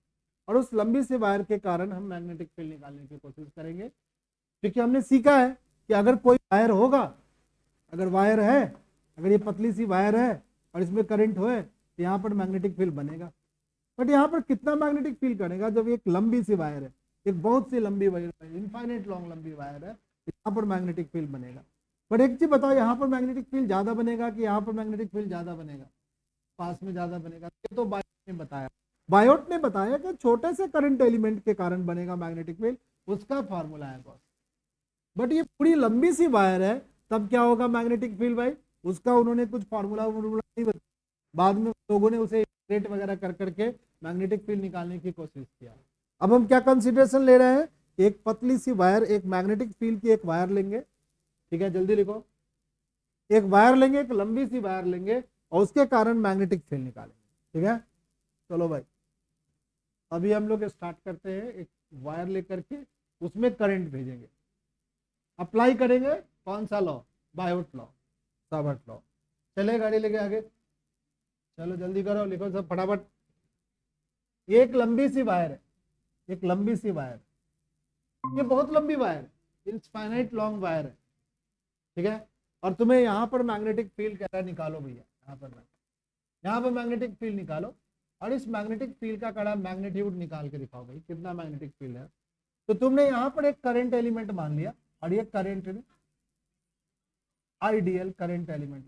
और उस लंबी सी वायर के कारण हम मैग्नेटिक फील्ड निकालने की कोशिश करेंगे। क्योंकि हमने सीखा है कि अगर कोई वायर होगा, अगर वायर है, अगर ये पतली सी वायर है और इसमें करंट होए तो यहाँ पर मैग्नेटिक फील्ड बनेगा। बट यहाँ पर कितना मैग्नेटिक फील्ड करेगा? जब एक लंबी सी वायर है, एक बहुत सी लंबी वायर, इनफाइनाइट लॉन्ग लंबी वायर है, यहाँ पर मैग्नेटिक फील्ड बनेगा। बट एक चीज बताओ, यहाँ पर मैग्नेटिक फील्ड ज्यादा बनेगा कि यहाँ पर मैग्नेटिक फील्ड ज्यादा बनेगा, पास में ज्यादा बनेगा? ये तो बायोट ने बताया। बायोट ने बताया कि छोटे से करंट एलिमेंट के कारण बनेगा मैग्नेटिक फील्ड, उसका फॉर्मूला है बॉस। बट ये पूरी लंबी सी वायर है, तब क्या होगा मैग्नेटिक फील्ड भाई? उसका उन्होंने कुछ फॉर्मूला नहीं बताया, बाद में लोगों ने उसे इंटीग्रेट वगैरह कर करके मैग्नेटिक फील्ड निकालने की कोशिश किया। अब हम क्या कंसिडरेशन ले रहे हैं? एक पतली सी वायर, एक मैग्नेटिक फील्ड की एक वायर लेंगे, ठीक है, जल्दी लिखो। एक वायर लेंगे, एक लंबी सी वायर लेंगे और उसके कारण मैग्नेटिक फील्ड निकालेंगे, ठीक है। चलो भाई, अभी हम लोग स्टार्ट करते हैं। एक वायर लेकर के उसमें करंट भेजेंगे, अप्लाई करेंगे कौन सा law? Biot law, Savart law. चले गाड़ी लेके आगे, चलो जल्दी करो, लिखो सब फटाफट। एक लंबी सी वायर है, एक लंबी सी वायर, ये बहुत लंबी वायर है, इनफाइनाइट लॉन्ग वायर है, ठीक है। और तुम्हें यहाँ पर मैग्नेटिक फील्ड कह रहा है निकालो भैया, यहाँ पर मैग्नेटिक फील्ड निकालो, और इस मैग्नेटिक फील्ड का कड़ा मैग्नीट्यूड निकाल के दिखाओ भाई कितना मैग्नेटिक फील्ड है। तो तुमने यहाँ पर एक करंट एलिमेंट मान लिया, और ये करंट आइडियल करंट एलिमेंट,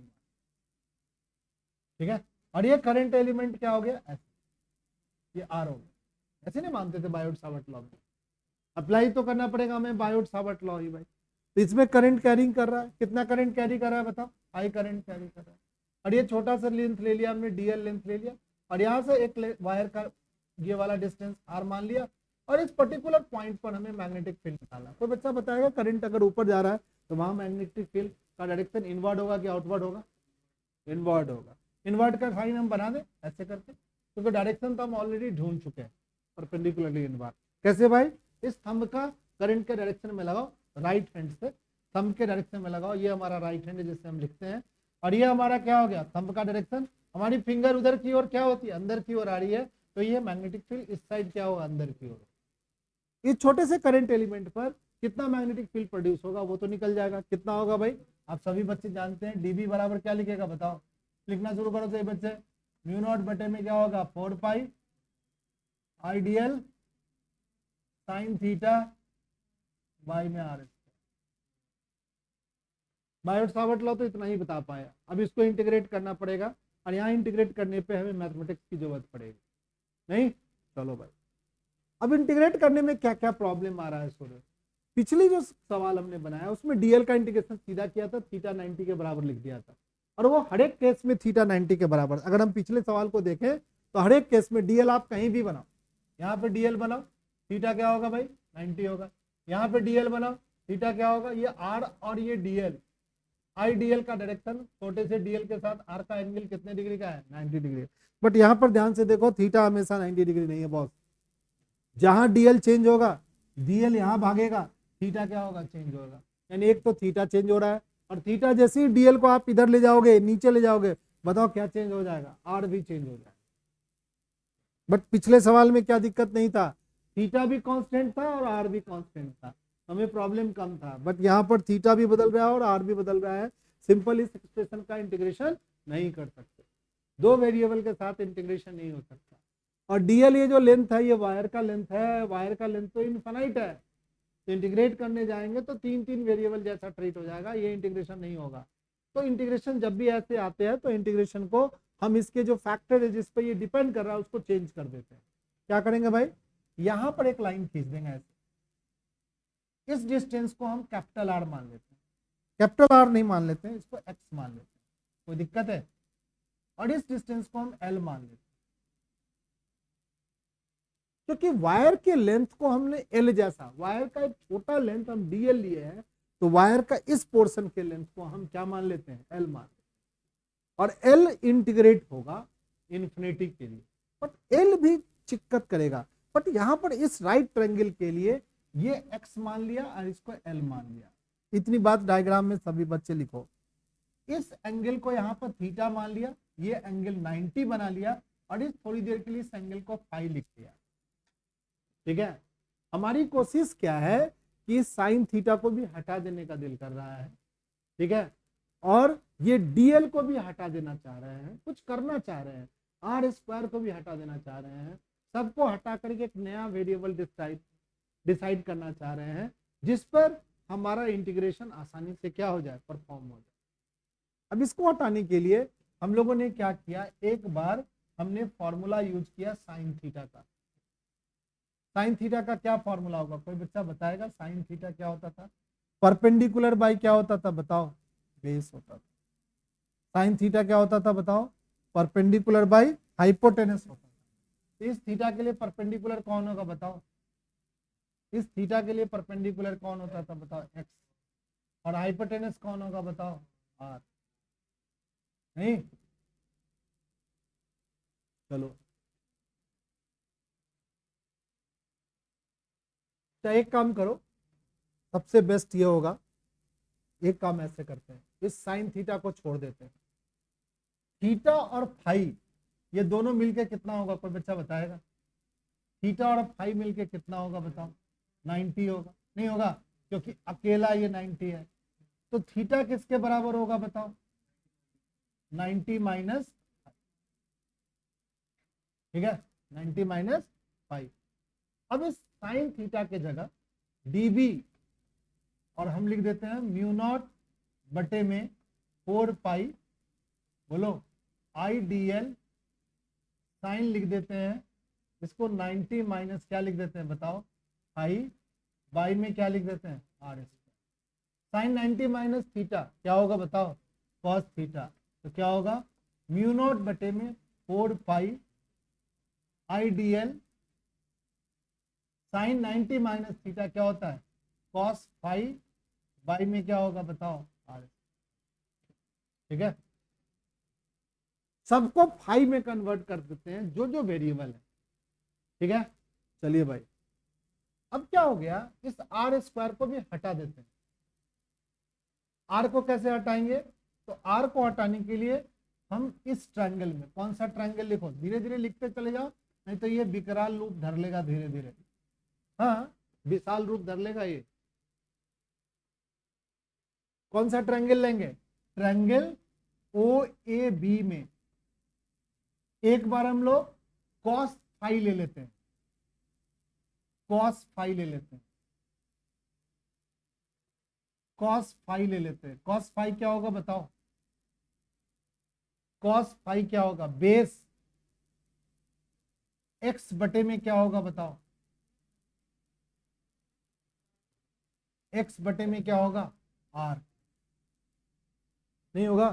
ठीक है। और ये करंट एलिमेंट क्या हो गया? ऐसे, ये आर हो गया। ऐसे नहीं मानते थे बायोट सावर्ट लॉ में? अप्लाई तो करना पड़ेगा हमें बायोट सावर्ट लॉ ही भाई। तो इसमें करंट कैरिंग कर रहा है, कितना करंट कैरी कर रहा है बताओ? आई करंट कैरी कर रहा है। और ये छोटा सा लेंथ ले लिया हमने, डीएल लेंथ ले लिया, और यहाँ से एक वायर का ये वाला डिस्टेंस आर मान लिया, और इस पर्टिकुलर पॉइंट पर हमें मैग्नेटिक फील्ड निकालना। कोई बच्चा बताएगा करंट अगर ऊपर जा रहा है तो वहां मैग्नेटिक फील्ड का डायरेक्शन इनवर्ड होगा कि आउटवर्ड होगा? इनवर्ड होगा। इनवर्ड का साइन हम बना दें ऐसे करके, क्योंकि डायरेक्शन तो हम ऑलरेडी ढूंढ चुके हैं, परपेंडिकुलरली इनवर्ड। कैसे भाई? इस थंब का करंट के डायरेक्शन में लगाओ, राइट हैंड से थंब के डायरेक्शन में लगाओ, ये हमारा राइट हैंड है जिससे हम लिखते हैं, और ये हमारा क्या हो गया? थंब का डायरेक्शन। हमारी फिंगर उधर की ओर क्या होती है? अंदर की ओर आ रही है, तो ये मैग्नेटिक फील्ड इस साइड क्या होगा? अंदर की ओर। इस छोटे से करंट एलिमेंट पर कितना मैग्नेटिक फील्ड प्रोड्यूस होगा वो तो निकल जाएगा। कितना होगा भाई? आप सभी बच्चे जानते हैं, डीबी बराबर क्या लिखेगा बताओ? लिखना शुरू करो सही बच्चे। म्यू नॉट बटे में क्या होगा? 4 पाई आइडियल साइन थीटा बाई में आर। बायोट सावर्ट लॉ तो इतना ही बता पाया, अब इसको इंटीग्रेट करना पड़ेगा, और यहाँ इंटीग्रेट करने पे हमें मैथमेटिक्स की जरूरत पड़ेगी नहीं? चलो भाई, अब इंटीग्रेट करने में क्या क्या प्रॉब्लम आ रहा है सुनो। पिछली जो सवाल हमने बनाया उसमें डीएल का इंटीग्रेशन सीधा किया था, थीटा 90 के बराबर लिख दिया था, और वो हर एक केस में थीटा 90 के बराबर। अगर हम पिछले सवाल को देखें तो हर एक केस में डीएल आप कहीं भी बनाओ, यहाँ पे डीएल बनाओ, थीटा क्या होगा भाई? 90 होगा। यहाँ पे डीएल बनाओ, थीटा क्या होगा? ये आर और ये डीएल, आई डीएल का डायरेक्शन छोटे से डीएल के साथ आर का एंगल कितने डिग्री का है? 90 डिग्री। बट यहाँ पर ध्यान से देखो, थीटा हमेशा 90 डिग्री नहीं है बॉस। जहां डीएल चेंज होगा, डीएल यहाँ भागेगा, थीटा क्या होगा? चेंज होगा। यानी एक तो थीटा चेंज हो रहा है, और थीटा जैसे ही डीएल को आप इधर ले जाओगे, नीचे ले जाओगे, बताओ क्या चेंज हो जाएगा? आर भी चेंज हो जाएगा। बट पिछले सवाल में क्या दिक्कत नहीं था? थीटा भी कांस्टेंट था और आर भी कांस्टेंट था, हमें प्रॉब्लम कम था। बट यहाँ पर थीटा भी बदल रहा है और आर भी बदल रहा है, सिंपल इस एक्सप्रेशन का इंटीग्रेशन नहीं कर सकते, दो वेरिएबल के साथ इंटीग्रेशन नहीं हो सकता। और डीएल ये जो लेंथ है, ये वायर का लेंथ है, वायर का लेंथ तो इनफाइनाइट है, तो इंटीग्रेट करने जाएंगे तो तीन तीन वेरिएबल जैसा ट्रीट हो जाएगा, ये इंटीग्रेशन नहीं होगा। तो इंटीग्रेशन जब भी ऐसे आते हैं तो इंटीग्रेशन को हम इसके जो फैक्टर है जिस पर ये डिपेंड कर रहा है उसको चेंज कर देते हैं। क्या करेंगे भाई? यहां पर एक लाइन खींच देंगे ऐसे, इस डिस्टेंस को हम कैपिटल आर मान लेते हैं, कैपिटल आर नहीं मान लेते हैं, इसको एक्स मान लेते हैं, कोई दिक्कत है? और इस डिस्टेंस को हम एल मान लेते हैं, क्योंकि वायर के लेंथ को हमने एल जैसा, वायर का एक छोटा लेंथ हम डीएल लिए हैं, तो वायर का इस पोर्शन के लेंथ को हम क्या मान लेते हैं? एल मान लेते हैं। और एल इंटीग्रेट होगा इन्फिनिटी के लिए, बट एल भी चिक्कत करेगा। बट यहां पर इस राइट ट्रायंगल के लिए ये एक्स मान लिया और इसको एल मान लिया। इतनी बात डायग्राम में सभी बच्चे लिखो। इस एंगल को यहाँ पर थीटा मान लिया, ये एंगल 90 बना लिया, और इस थोड़ी देर के लिए इस एंगल को फाई लिख दिया। ठीक है, हमारी कोशिश क्या है कि साइन थीटा को भी हटा देने का दिल कर रहा है, ठीक है, और ये डीएल को भी हटा देना चाह रहे हैं, कुछ करना चाह रहे हैं, आर स्क्वायर को भी हटा देना चाह रहे हैं, सबको हटा करके एक नया वेरिएबल डिसाइड करना चाह रहे हैं, जिस पर हमारा इंटीग्रेशन आसानी से क्या हो जाए, परफॉर्म हो जाए। अब इसको हटाने के लिए हम लोगों ने क्या किया, एक बार हमने फॉर्मूला यूज किया साइन थीटा का। साइन थीटा का क्या फॉर्मूला होगा, कोई बच्चा बताएगा? साइन थीटा क्या होता था? परपेंडिकुलर बाई क्या होता था बताओ? बेस होता था। साइन थीटा क्या होता था बताओ? परपेंडिकुलर बाई हाइपोटेनस होता था। तो इस थीटा के लिए परपेंडिकुलर कौन होगा बताओ? इस थीटा के लिए परपेंडिकुलर कौन होता था बताओ? एक्स। और हाइपोटेनस कौन होगा बताओ? आर। नहीं? चलो, तो एक काम करो, सबसे बेस्ट ये होगा, एक काम ऐसे करते हैं, इस साइन थीटा को छोड़ देते हैं। थीटा और फाई ये दोनों मिलके कितना होगा, कोई बच्चा बताएगा? थीटा और फाई मिलके कितना होगा बताओ? 90 होगा। नहीं होगा, क्योंकि अकेला ये 90 है। तो थीटा किसके बराबर होगा बताओ? 90 माइनस, ठीक है, 90 माइनस 5। अब इस साइन थीटा के जगह dB और हम लिख देते हैं म्यू नॉट बटे में 4 पाई, बोलो, IDL साइन लिख देते हैं इसको 90 माइनस क्या लिख देते हैं बताओ? पाई बाई में क्या लिख देते हैं? R square. Sine 90 minus theta क्या होगा बताओ? Cos theta. तो क्या होगा? म्यू नॉट बटे में 4 pi IDL sine 90 minus theta क्या होता है? कॉस फाई बाई में क्या होगा बताओ? आर। ठीक है, सबको फाई में कन्वर्ट कर देते हैं जो जो वेरिएबल है। ठीक है, चलिए भाई, अब क्या हो गया, इस आर स्क्वायर को भी हटा देते हैं। आर को कैसे हटाएंगे? तो आर को हटाने के लिए हम इस ट्रायंगल में, कौन सा ट्रायंगल लिखो, धीरे धीरे लिखते चले जाओ, नहीं तो ये विकराल रूप धर लेगा धीरे धीरे। हाँ, विशाल रूप धर लेगा ये। कौन सा ट्रायंगल लेंगे? ट्रायंगल ओ ए बी में एक बार हम लोग कॉस फाई ले लेते हैं, कॉस फाई ले लेते हैं, कॉस फाई ले लेते हैं। कॉस फाई क्या होगा बताओ? कॉस फाई क्या होगा? बेस एक्स बटे में क्या होगा बताओ? एक्स बटे में क्या होगा? आर। नहीं होगा?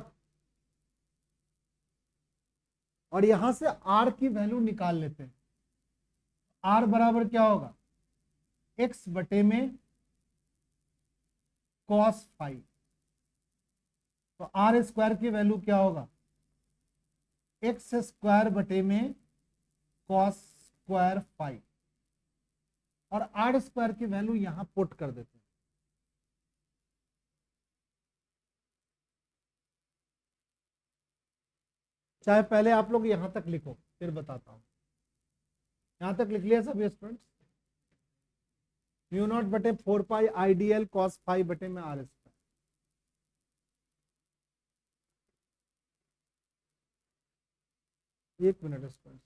और यहां से आर की वैल्यू निकाल लेते हैं। आर बराबर क्या होगा? एक्स बटे में कॉस फाई। तो आर स्क्वायर की वैल्यू क्या होगा? एक्स स्क्वायर बटे में कॉस स्क्वायर फाई। और आर स्क्वायर की वैल्यू यहां पुट कर देते हैं। चाहे पहले आप लोग यहां तक लिखो, फिर बताता हूं। यहां तक लिख लिया सभी स्टूडेंट्स? म्यू नॉट बटे 4 पाई IDL कॉस फाई बटे में आर स्क्वायर। एक मिनट स्टूडेंट्स,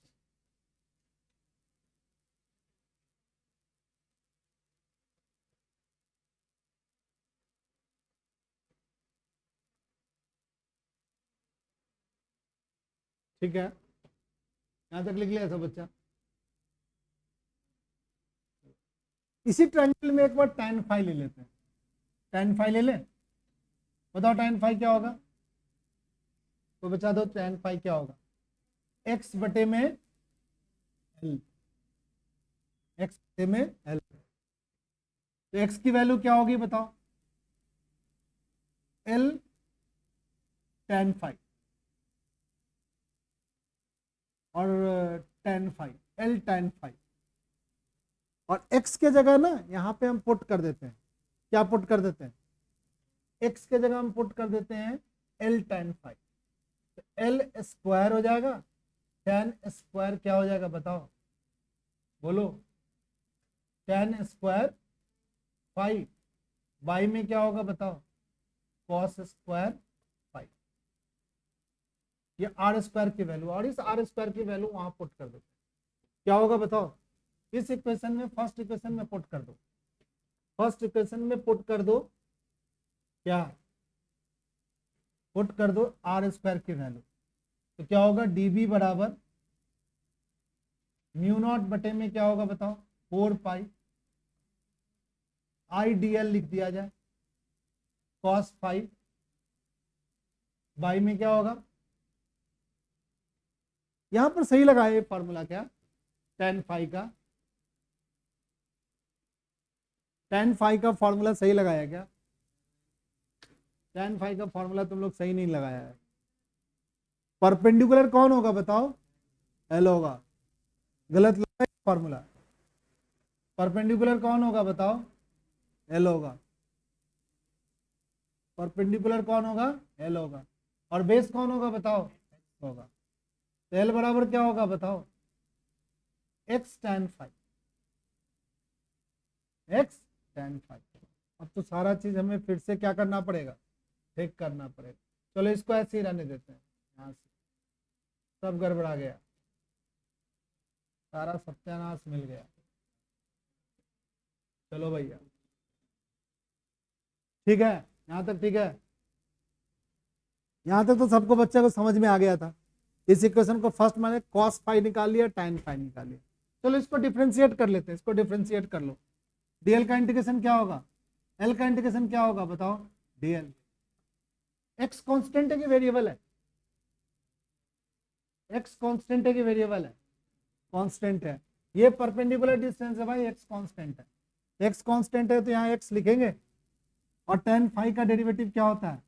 ठीक है, यहां तक लिख लिया सब बच्चा? इसी ट्रायंगल में एक बार tan फाई ले लेते हैं। tan फाई ले लें, बताओ tan फाई क्या होगा? तो बचा दो, tan फाई क्या होगा? x बटे में l, x बटे में l। तो x की वैल्यू क्या होगी बताओ? l tan फाई, और tan phi, l tan phi. और x के जगह ना यहां पे हम पुट कर देते हैं, क्या पुट कर देते हैं? x के जगह हम पुट कर देते हैं l tan फाई। तो l स्क्वायर हो जाएगा, tan स्क्वायर क्या हो जाएगा बताओ? बोलो, tan स्क्वायर फाई बाई में क्या होगा बताओ? Cos square phi. ये आर स्क्वायर की वैल्यू, और इस आर स्क्वायर की वैल्यू वहां पुट कर देते हैं। क्या होगा बताओ? इस इक्वेशन में, फर्स्ट इक्वेशन में पुट कर दो। फर्स्ट इक्वेशन में पुट कर दो, क्या पुट कर दो आर स्क्वायर की वैल्यू, तो क्या होगा डीबी बराबर म्यू नॉट बटे में क्या होगा बताओ 4 पाई आई डी एल लिख दिया जाए कॉस फाइव बाई में क्या होगा, यहां पर सही लगाए फॉर्मूला क्या tan फाइव का, tan फाइव का फॉर्मूला सही लगाया क्या, tan फाइव का फॉर्मूला तुम लोग सही नहीं लगाया है। परपेंडिकुलर कौन होगा बताओ, एल होगा, गलत लगा फॉर्मूला। परपेंडिकुलर कौन होगा बताओ, एल होगा। परपेंडिकुलर कौन होगा, एल होगा। और बेस कौन होगा बताओ, एक्स होगा। तो एल बराबर क्या होगा बताओ, x tan five, x tan five. अब तो सारा चीज हमें फिर से क्या करना पड़ेगा, ठीक करना पड़ेगा। चलो इसको ऐसे ही रहने देते हैं, यहां से सब गड़बड़ा गया, सारा सत्यानाश मिल गया। चलो भैया ठीक है, यहां तक ठीक है, यहां तक तो सबको बच्चे को समझ में आ गया था। इस इक्वेशन को फर्स्ट मैंने cos फाइव निकाल लिया, tan फाइव निकाल लिया। चलो इसको डिफरेंशिएट कर लेते हैं, इसको डिफरेंशिएट कर लो। डीएल का इंटीग्रेशन क्या होगा, एल का इंटीग्रेशन क्या होगा बताओ, डीएल। एक्स कांस्टेंट है कि वेरिएबल है, एक्स कांस्टेंट है कि वेरिएबल है, कांस्टेंट है। ये परपेंडिकुलर डिस्टेंस है भाई, एक्स कांस्टेंट है। एक्स कांस्टेंट है तो यहाँ एक्स लिखेंगे। और tan फाइव का डेरिवेटिव क्या होता है,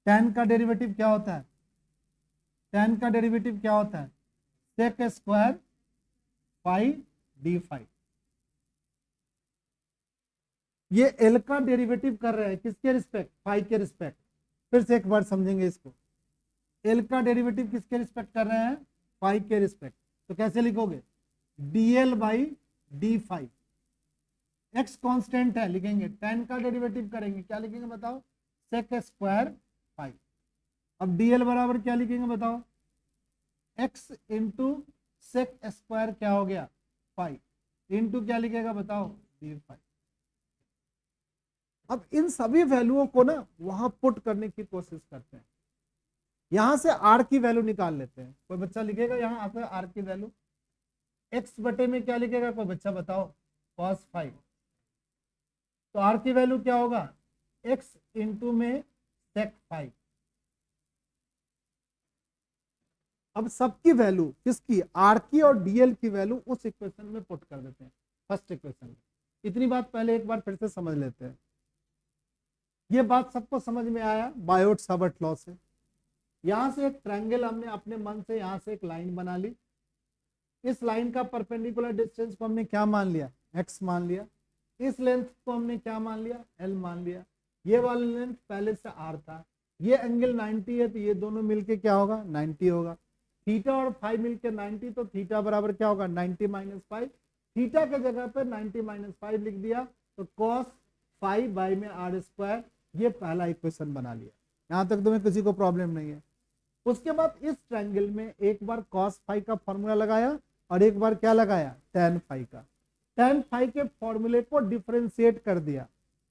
tan का डेरिवेटिव क्या होता है, tan का डेरिवेटिव क्या होता है, sec square phi d phi. ये एल का डेरिवेटिव कर रहे हैं किसके रिस्पेक्ट, फाइव के रिस्पेक्ट। फिर से एक बार समझेंगे इसको, एल का डेरिवेटिव किसके रिस्पेक्ट कर रहे हैं, फाइव के रिस्पेक्ट। तो कैसे लिखोगे, dl by D five, x constant है लिखेंगे, tan का डेरिवेटिव करेंगे क्या लिखेंगे बताओ, सेक स्क्वायर फाइव। अब dl बराबर क्या लिखेंगे बताओ, x इंटू सेक स्क्वायर क्या हो गया फाइव इंटू क्या लिखेगा बताओ डी फाइव। अब इन सभी वैल्यूओं को ना वहां पुट करने की कोशिश करते हैं। यहां से आर की वैल्यू निकाल लेते हैं। कोई बच्चा लिखेगा यहां पे आर की वैल्यू, एक्स बटे में क्या लिखेगा कोई बच्चा बताओ, cos फाइव। तो आर की वैल्यू क्या होगा, एक्स इंटू में सेक फाइव। अब सबकी वैल्यू किसकी, आर की और डीएल की वैल्यू उस इक्वेशन में पुट कर देते हैं, फर्स्ट इक्वेशन में। इतनी बात पहले एक बार फिर से समझ लेते हैं। ये बात सबको समझ में आया बायोट सावर्ट लॉ से। यहां से एक ट्रायंगल हमने अपने मन से यहां से एक लाइन बना ली। इस लाइन का परपेंडिकुलर डिस्टेंस को हमने क्या मान लिया, एक्स मान लिया। इस लेंथ को हमने क्या मान लिया, एल मान लिया। ये वाला लेंथ पहले से आर था। ये एंगल 90 है तो ये दोनों मिलके क्या होगा, 90 होगा। थीटा और फाइव मिलके 90, तो थीटा बराबर क्या होगा, 90 माइनस फाइव। थीटा के जगह पे 90 माइनस फाइव लिख दिया, तो cos फाइव बाई में आर स्क्वायर। ये पहला इक्वेशन बना लिया। यहां तक तुम्हें किसी को प्रॉब्लम नहीं है। उसके बाद इस ट्रायंगल में एक बार cos फाइव का फॉर्मूला लगाया और एक बार क्या लगाया, tan फाइव का। tan फाइव के फॉर्मूले को डिफरेंशिएट कर दिया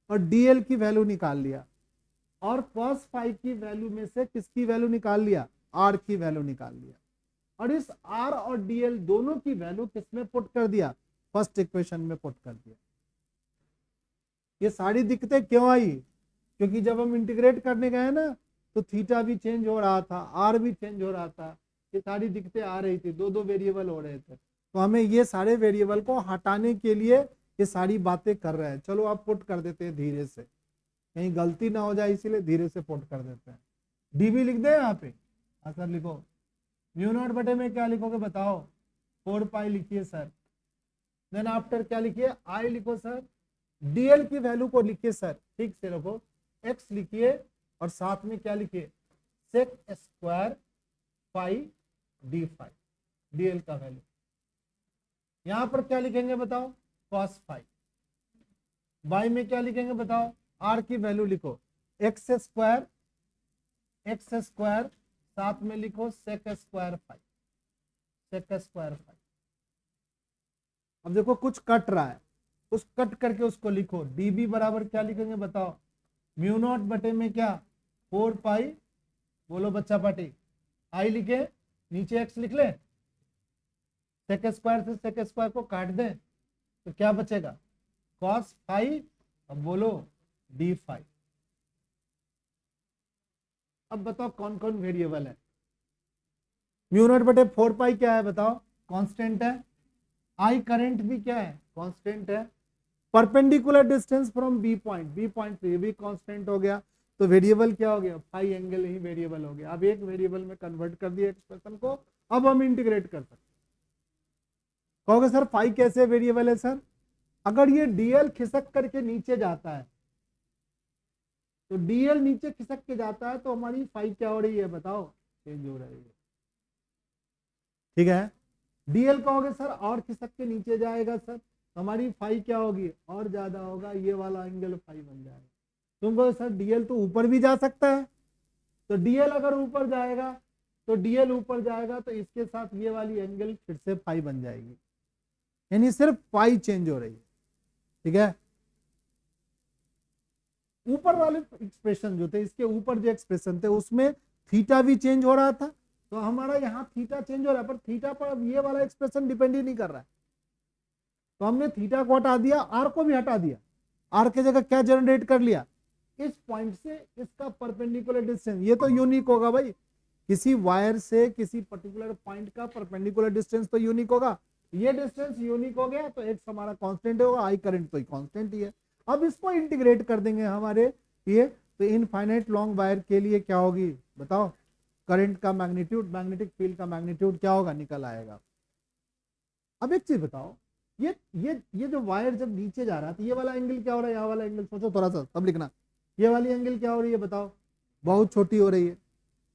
और dl की वैल्यू निकाल लिया। और cos फाइव की वैल्यू में से किसकी वैल्यू निकाल लिया, r की वैल्यू निकाल लिया। और इस r और dl दोनों की वैल्यू किसमें पुट कर दिया, फर्स्ट इक्वेशन में पुट कर दिया। ये सारी दिक्कतें क्यों आई, क्योंकि जब हम इंटीग्रेट करने गए ना तो थीटा भी चेंज हो रहा था, आर भी चेंज हो रहा था। ये सारी दिक्कतें आ रही थी, दो दो वेरिएबल हो रहे थे। तो हमें ये सारे वेरिएबल को हटाने के लिए ये सारी बातें कर रहे हैं। चलो आप पुट कर देते हैं धीरे से, कहीं गलती ना हो जाए, इसीलिए धीरे से पुट कर देते हैं। डीबी लिख दे यहाँ पे, हाँ सर लिखो। म्यू नॉट बटे में क्या लिखोगे बताओ, 4 पाई लिखिए सर। देन आफ्टर क्या लिखिए, आई लिखो सर। डीएल की वैल्यू को लिखिए सर, ठीक से लिखो, एक्स लिखिए और साथ में क्या लिखिए, sec square phi d phi, DL का वैल्यू। यहां पर क्या लिखेंगे बताओ, cos फाइव। बाई में क्या लिखेंगे बताओ, आर की वैल्यू लिखो, एक्स स्क्वायर साथ में लिखो sec square phi, sec square phi. अब देखो कुछ कट रहा है, उस कट करके उसको लिखो। डीबी बराबर क्या लिखेंगे बताओ, म्यू नॉट बटे में क्या 4 पाई, बोलो बच्चा पार्टी, आई लिखे, नीचे एक्स लिख ले, सेक स्क्वायर से सेक स्क्वायर को काट दे तो क्या बचेगा cos फाइव, अब बोलो डी फाइव। अब बताओ कौन कौन वेरिएबल है। म्यू नॉट बटे 4 पाई क्या है बताओ, कांस्टेंट है। आई करंट भी क्या है, कांस्टेंट है। Perpendicular distance from B point पे भी कांस्टेंट हो गया, तो वेरिएबल क्या हो गया, फाई एंगल ही वेरिएबल हो गया। अब एक वेरिएबल में कन्वर्ट कर दिया एक्सप्रेशन को, अब हम इंटीग्रेट कर सकते। कहोगे सर फाई कैसे वेरिएबल है सर, अगर ये डीएल खिसक करके नीचे जाता है, तो डीएल नीचे खिसक के जाता है तो हमारी फाई क्या हो रही है बताओ, चेंज हो रही है। ठीक है, डीएल कहोगे सर और खिसक के नीचे जाएगा सर, तो हमारी फाई क्या होगी, और ज्यादा होगा, ये वाला एंगल फाई बन जाएगा। तुम कहो सर डीएल तो ऊपर भी जा सकता है, तो डीएल अगर ऊपर जाएगा तो डीएल ऊपर जाएगा तो इसके साथ ये वाली एंगल फिर से फाई बन जाएगी, यानी सिर्फ फाई चेंज हो रही है। ठीक है, ऊपर वाले एक्सप्रेशन जो थे, इसके ऊपर जो एक्सप्रेशन थे उसमें थीटा भी चेंज हो रहा था, तो हमारा यहाँ थीटा चेंज हो रहा है, पर थीटा पर अब ये वाला एक्सप्रेशन डिपेंड ही नहीं कर रहा है, तो हमने थीटा को हटा दिया, आर को भी हटा दिया। आर की जगह क्या जनरेट कर लिया, इस पॉइंट से इसका परपेंडिकुलर डिस्टेंस, ये तो यूनिक होगा भाई, किसी वायर से किसी पर्टिकुलर पॉइंट का परपेंडिकुलर डिस्टेंस तो यूनिक होगा। ये डिस्टेंस यूनिक हो गया तो एक्स हमारा कांस्टेंट होगा, आई करंट तो कांस्टेंट ही है। अब इसको इंटीग्रेट कर देंगे हमारे ये, तो इनफाइनाइट लॉन्ग वायर के लिए क्या होगी बताओ, करंट का मैग्नीट्यूड, मैग्नेटिक फील्ड का मैग्नीट्यूड क्या होगा, निकल आएगा। अब एक चीज बताओ, ये जो वायर जब नीचे जा रहा है तो ये वाला एंगल क्या हो रहा है, यहाँ वाला एंगल सोचो थोड़ा सा तब लिखना, ये वाली एंगल क्या हो रही है बताओ, बहुत छोटी हो रही है,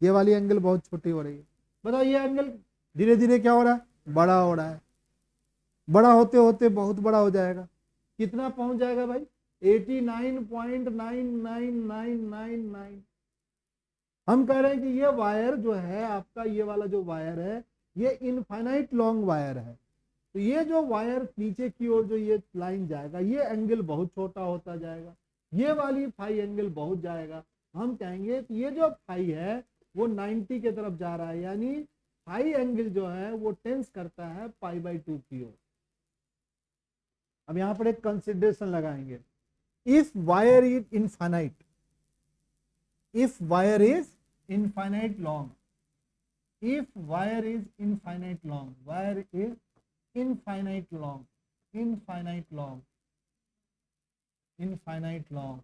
ये वाली एंगल बहुत छोटी हो रही है। बताओ ये एंगल धीरे धीरे क्या हो रहा है, बड़ा हो रहा है, बड़ा होते होते बहुत बड़ा हो जाएगा, कितना पहुंच जाएगा भाई 89.99999। हम कह रहे हैं कि ये वायर जो है आपका, ये वाला जो वायर है ये इनफाइनाइट लॉन्ग वायर है, तो ये जो वायर नीचे की ओर जो ये लाइन जाएगा ये एंगल बहुत छोटा होता जाएगा, ये वाली फाई एंगल बहुत जाएगा। हम कहेंगे कि ये जो फाई है वो 90 की तरफ जा रहा है, यानी फाई एंगल जो है वो टेंस करता है पाई/2 की ओर। अब यहां पर एक कंसिडरेशन लगाएंगे, if wire is infinite, if wire is infinite long, if wire is infinite long, wire is infinite long, infinite long, infinite long,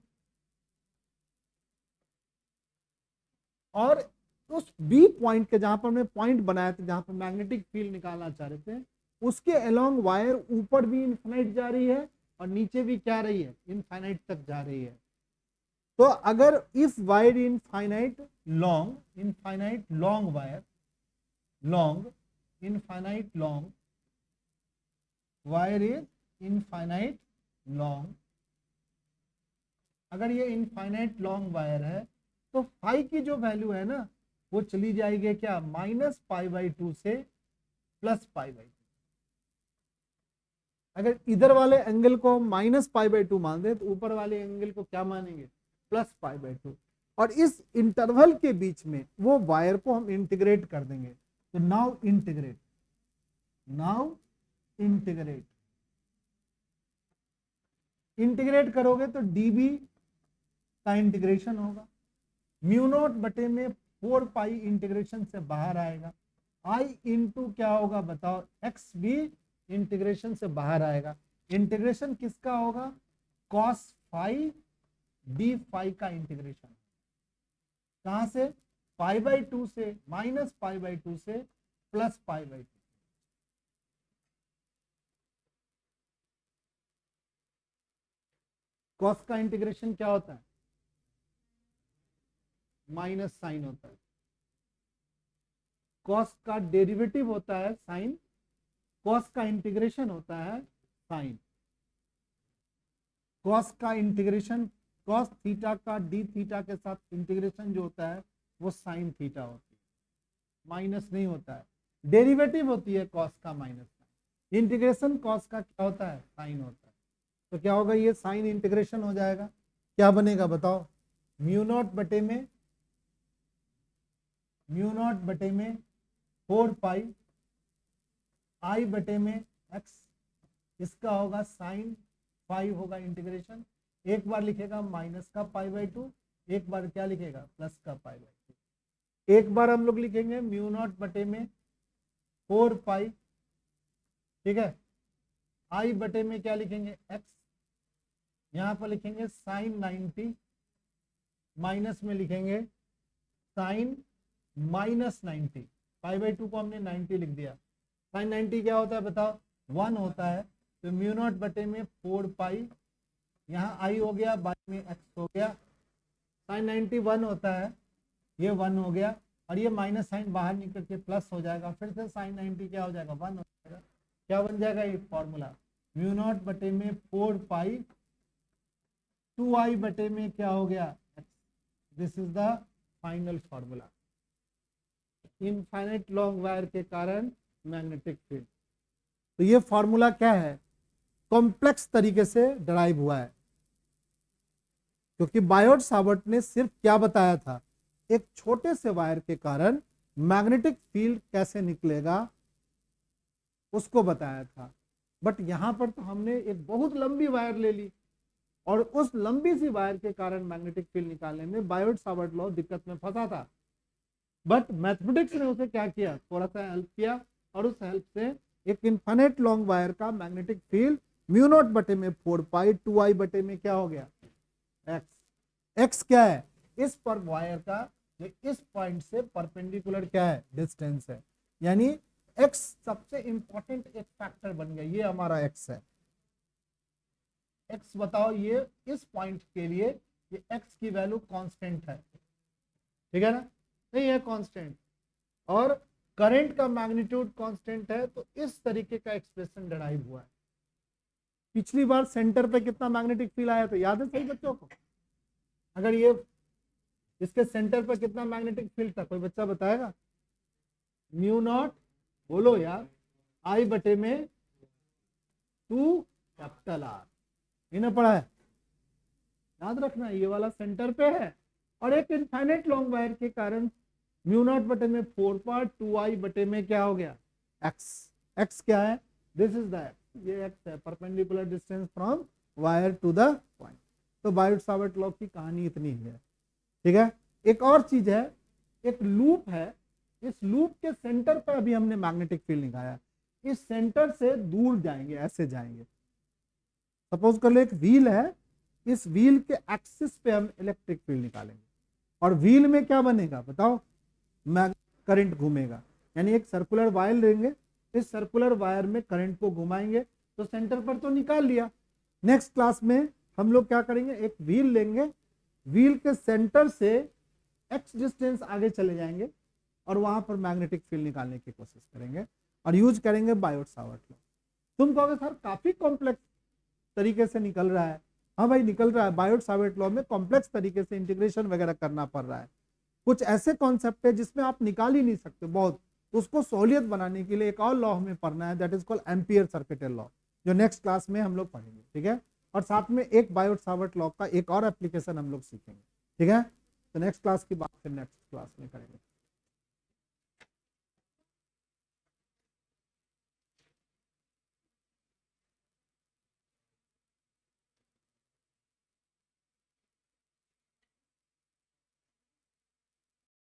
और उस बी पॉइंट के जहां पर हमने पॉइंट बनाया था, जहां पर मैग्नेटिक फील्ड निकालना चाह रहे थे, उसके अलोंग वायर ऊपर भी इनफाइनाइट जा रही है और नीचे भी क्या रही है, इनफाइनाइट तक जा रही है। तो अगर if wire infinite long wire, long infinite long wire is infinite long, अगर ये इनफाइनाइट लॉन्ग वायर है तो फाई की जो वैल्यू है ना वो चली जाएगी क्या, -π/2 से +π/2। अगर इधर वाले एंगल को -π/2 मान दे तो ऊपर वाले एंगल को क्या मानेंगे, +π/2, और इस इंटरवल के बीच में वो वायर को हम इंटीग्रेट कर देंगे। तो नाउ इंटीग्रेट, इंटीग्रेट करोगे तो डीबी का इंटीग्रेशन होगा, म्यू नॉट बटे में 4 पाई इंटीग्रेशन से बाहर आएगा, आई इंटू क्या होगा बताओ, एक्स भी इंटीग्रेशन से बाहर आएगा। इंटीग्रेशन किसका होगा, कॉस फाई डी फाई का इंटीग्रेशन, कहां से, π/2 से, -π/2 से +π/2। कॉस का इंटीग्रेशन क्या होता है, माइनस साइन होता है, कॉस का डेरिवेटिव होता है साइन, कॉस का इंटीग्रेशन होता है साइन, कॉस का इंटीग्रेशन, कॉस थीटा का डी थीटा के साथ इंटीग्रेशन जो होता है वो साइन थीटा होती है, माइनस नहीं होता है, डेरिवेटिव होती है कॉस का माइनस साइन, इंटीग्रेशन कॉस का क्या होता है, साइन होता है। तो क्या होगा, ये साइन इंटीग्रेशन हो जाएगा, क्या बनेगा बताओ, म्यू नॉट बटे में 4 पाई आई बटे में एक्स, इसका होगा साइन 5 होगा इंटीग्रेशन, एक बार लिखेगा माइनस का π/2, एक बार क्या लिखेगा प्लस का π/2, एक बार हम लोग लिखेंगे म्यू नॉट बटे में 4 पाई, ठीक है, आई बटे में क्या लिखेंगे एक्स, यहां पर लिखेंगे साइन 90, माइनस में लिखेंगे साइन -90, π/2 को हमने 90 लिख दिया, साइन 90 क्या होता है बताओ 1 होता है, तो म्यू नॉट बटे में 4 पाई, यहाँ आई हो गया, बाई में एक्स हो गया, साइन 90 1 होता है, ये 1 हो गया, और ये माइनस साइन बाहर निकल के प्लस हो जाएगा, फिर से साइन 90 क्या हो जाएगा 1 हो जाएगा, क्या बन जाएगा ये फॉर्मूला, म्यू नॉट बटे में 4 पाई 2i बटे में क्या हो गया x, this is the final formula. Infinite long wire के कारण मैग्नेटिक फील्ड, तो ये फॉर्मूला क्या है, कॉम्प्लेक्स तरीके से डराइव हुआ है, क्योंकि बायोट सावर्ट ने सिर्फ क्या बताया था, एक छोटे से वायर के कारण मैग्नेटिक फील्ड कैसे निकलेगा उसको बताया था, बट यहां पर तो हमने एक बहुत लंबी वायर ले ली और उस लंबी सी वायर के कारण मैग्नेटिक फील्ड निकालने में बायोट सावर्ट लॉ दिक्कत में फंसा था, बट मैथमेटिक्स ने उसे क्या किया, थोड़ा सा हेल्प किया, और उस हेल्प से एक इनफाइनाइट लॉन्ग वायर का मैग्नेटिक फील्ड म्यू नॉट बटे में 4 पाई 2i बटे में क्या हो गया x क्या है, इस पर वायर का जो इस पॉइंट से परपेंडिकुलर क्या है डिस्टेंस है, यानी x सबसे इंपॉर्टेंट एक फैक्टर बन गया, ये हमारा x है, x बताओ, ये इस पॉइंट के लिए ये x की वैल्यू कांस्टेंट है, ठीक है ना, नहीं है कांस्टेंट, और करंट का मैग्नीट्यूड कांस्टेंट है, तो इस तरीके का एक्सप्रेशन डराइव हुआ है। पिछली बार सेंटर पे कितना मैग्नेटिक फील्ड आया था याद है सही बच्चों को, अगर ये इसके सेंटर पे कितना मैग्नेटिक फील्ड था, कोई बच्चा बताएगा, म्यू नॉट बोलो यार आई बटे में 2 कैपिटल आर, इन्हें पढ़ा है, याद रखना ये वाला सेंटर पे है, और एक इनफाइनाइट लॉन्ग वायर के कारण म्यू नॉट बटे में 4 पार्ट 2i बटे में क्या हो गया x क्या है, दिस इज द x, ये x है, perpendicular distance from wire to the point. तो बायोट सावर्ट लॉ की कहानी इतनी ही है, ठीक है। एक और चीज है, एक लूप है, इस लूप के सेंटर पर अभी हमने मैग्नेटिक फील्ड निकाला, इस सेंटर से दूर जाएंगे, ऐसे जाएंगे, सपोज कर लो एक व्हील है, इस व्हील के एक्सिस पे हम इलेक्ट्रिक फील्ड निकालेंगे, और व्हील में क्या बनेगा बताओ, करंट घूमेगा, यानी एक सर्कुलर वायर लेंगे, इस सर्कुलर वायर में करंट को घुमाएंगे, तो सेंटर पर तो निकाल लिया। नेक्स्ट क्लास में हम लोग क्या करेंगे, एक व्हील लेंगे, व्हील के सेंटर से x डिस्टेंस आगे चले जाएंगे और वहां पर मैग्नेटिक फील्ड निकालने की कोशिश करेंगे और यूज करेंगे बायोट सावर्ट लॉ। तुम कहोगे सर काफी कॉम्प्लेक्स तरीके से निकल रहा है, हाँ भाई निकल रहा है, बायोट सावर्ट लॉ में कॉम्प्लेक्स तरीके से इंटीग्रेशन वगैरह करना पड़ रहा है, कुछ ऐसे कॉन्सेप्ट है जिसमें आप निकाल ही नहीं सकते बहुत, तो उसको सहूलियत बनाने के लिए एक और लॉ हमें पढ़ना है, that is called ampere circuital law, जो नेक्स्ट क्लास में हम लोग पढ़ेंगे, ठीक है। और साथ में एक बायोट सावर्ट लॉ का एक और एप्लीकेशन हम लोग सीखेंगे, ठीक है। तो नेक्स्ट क्लास की बात फिर नेक्स्ट क्लास में करेंगे।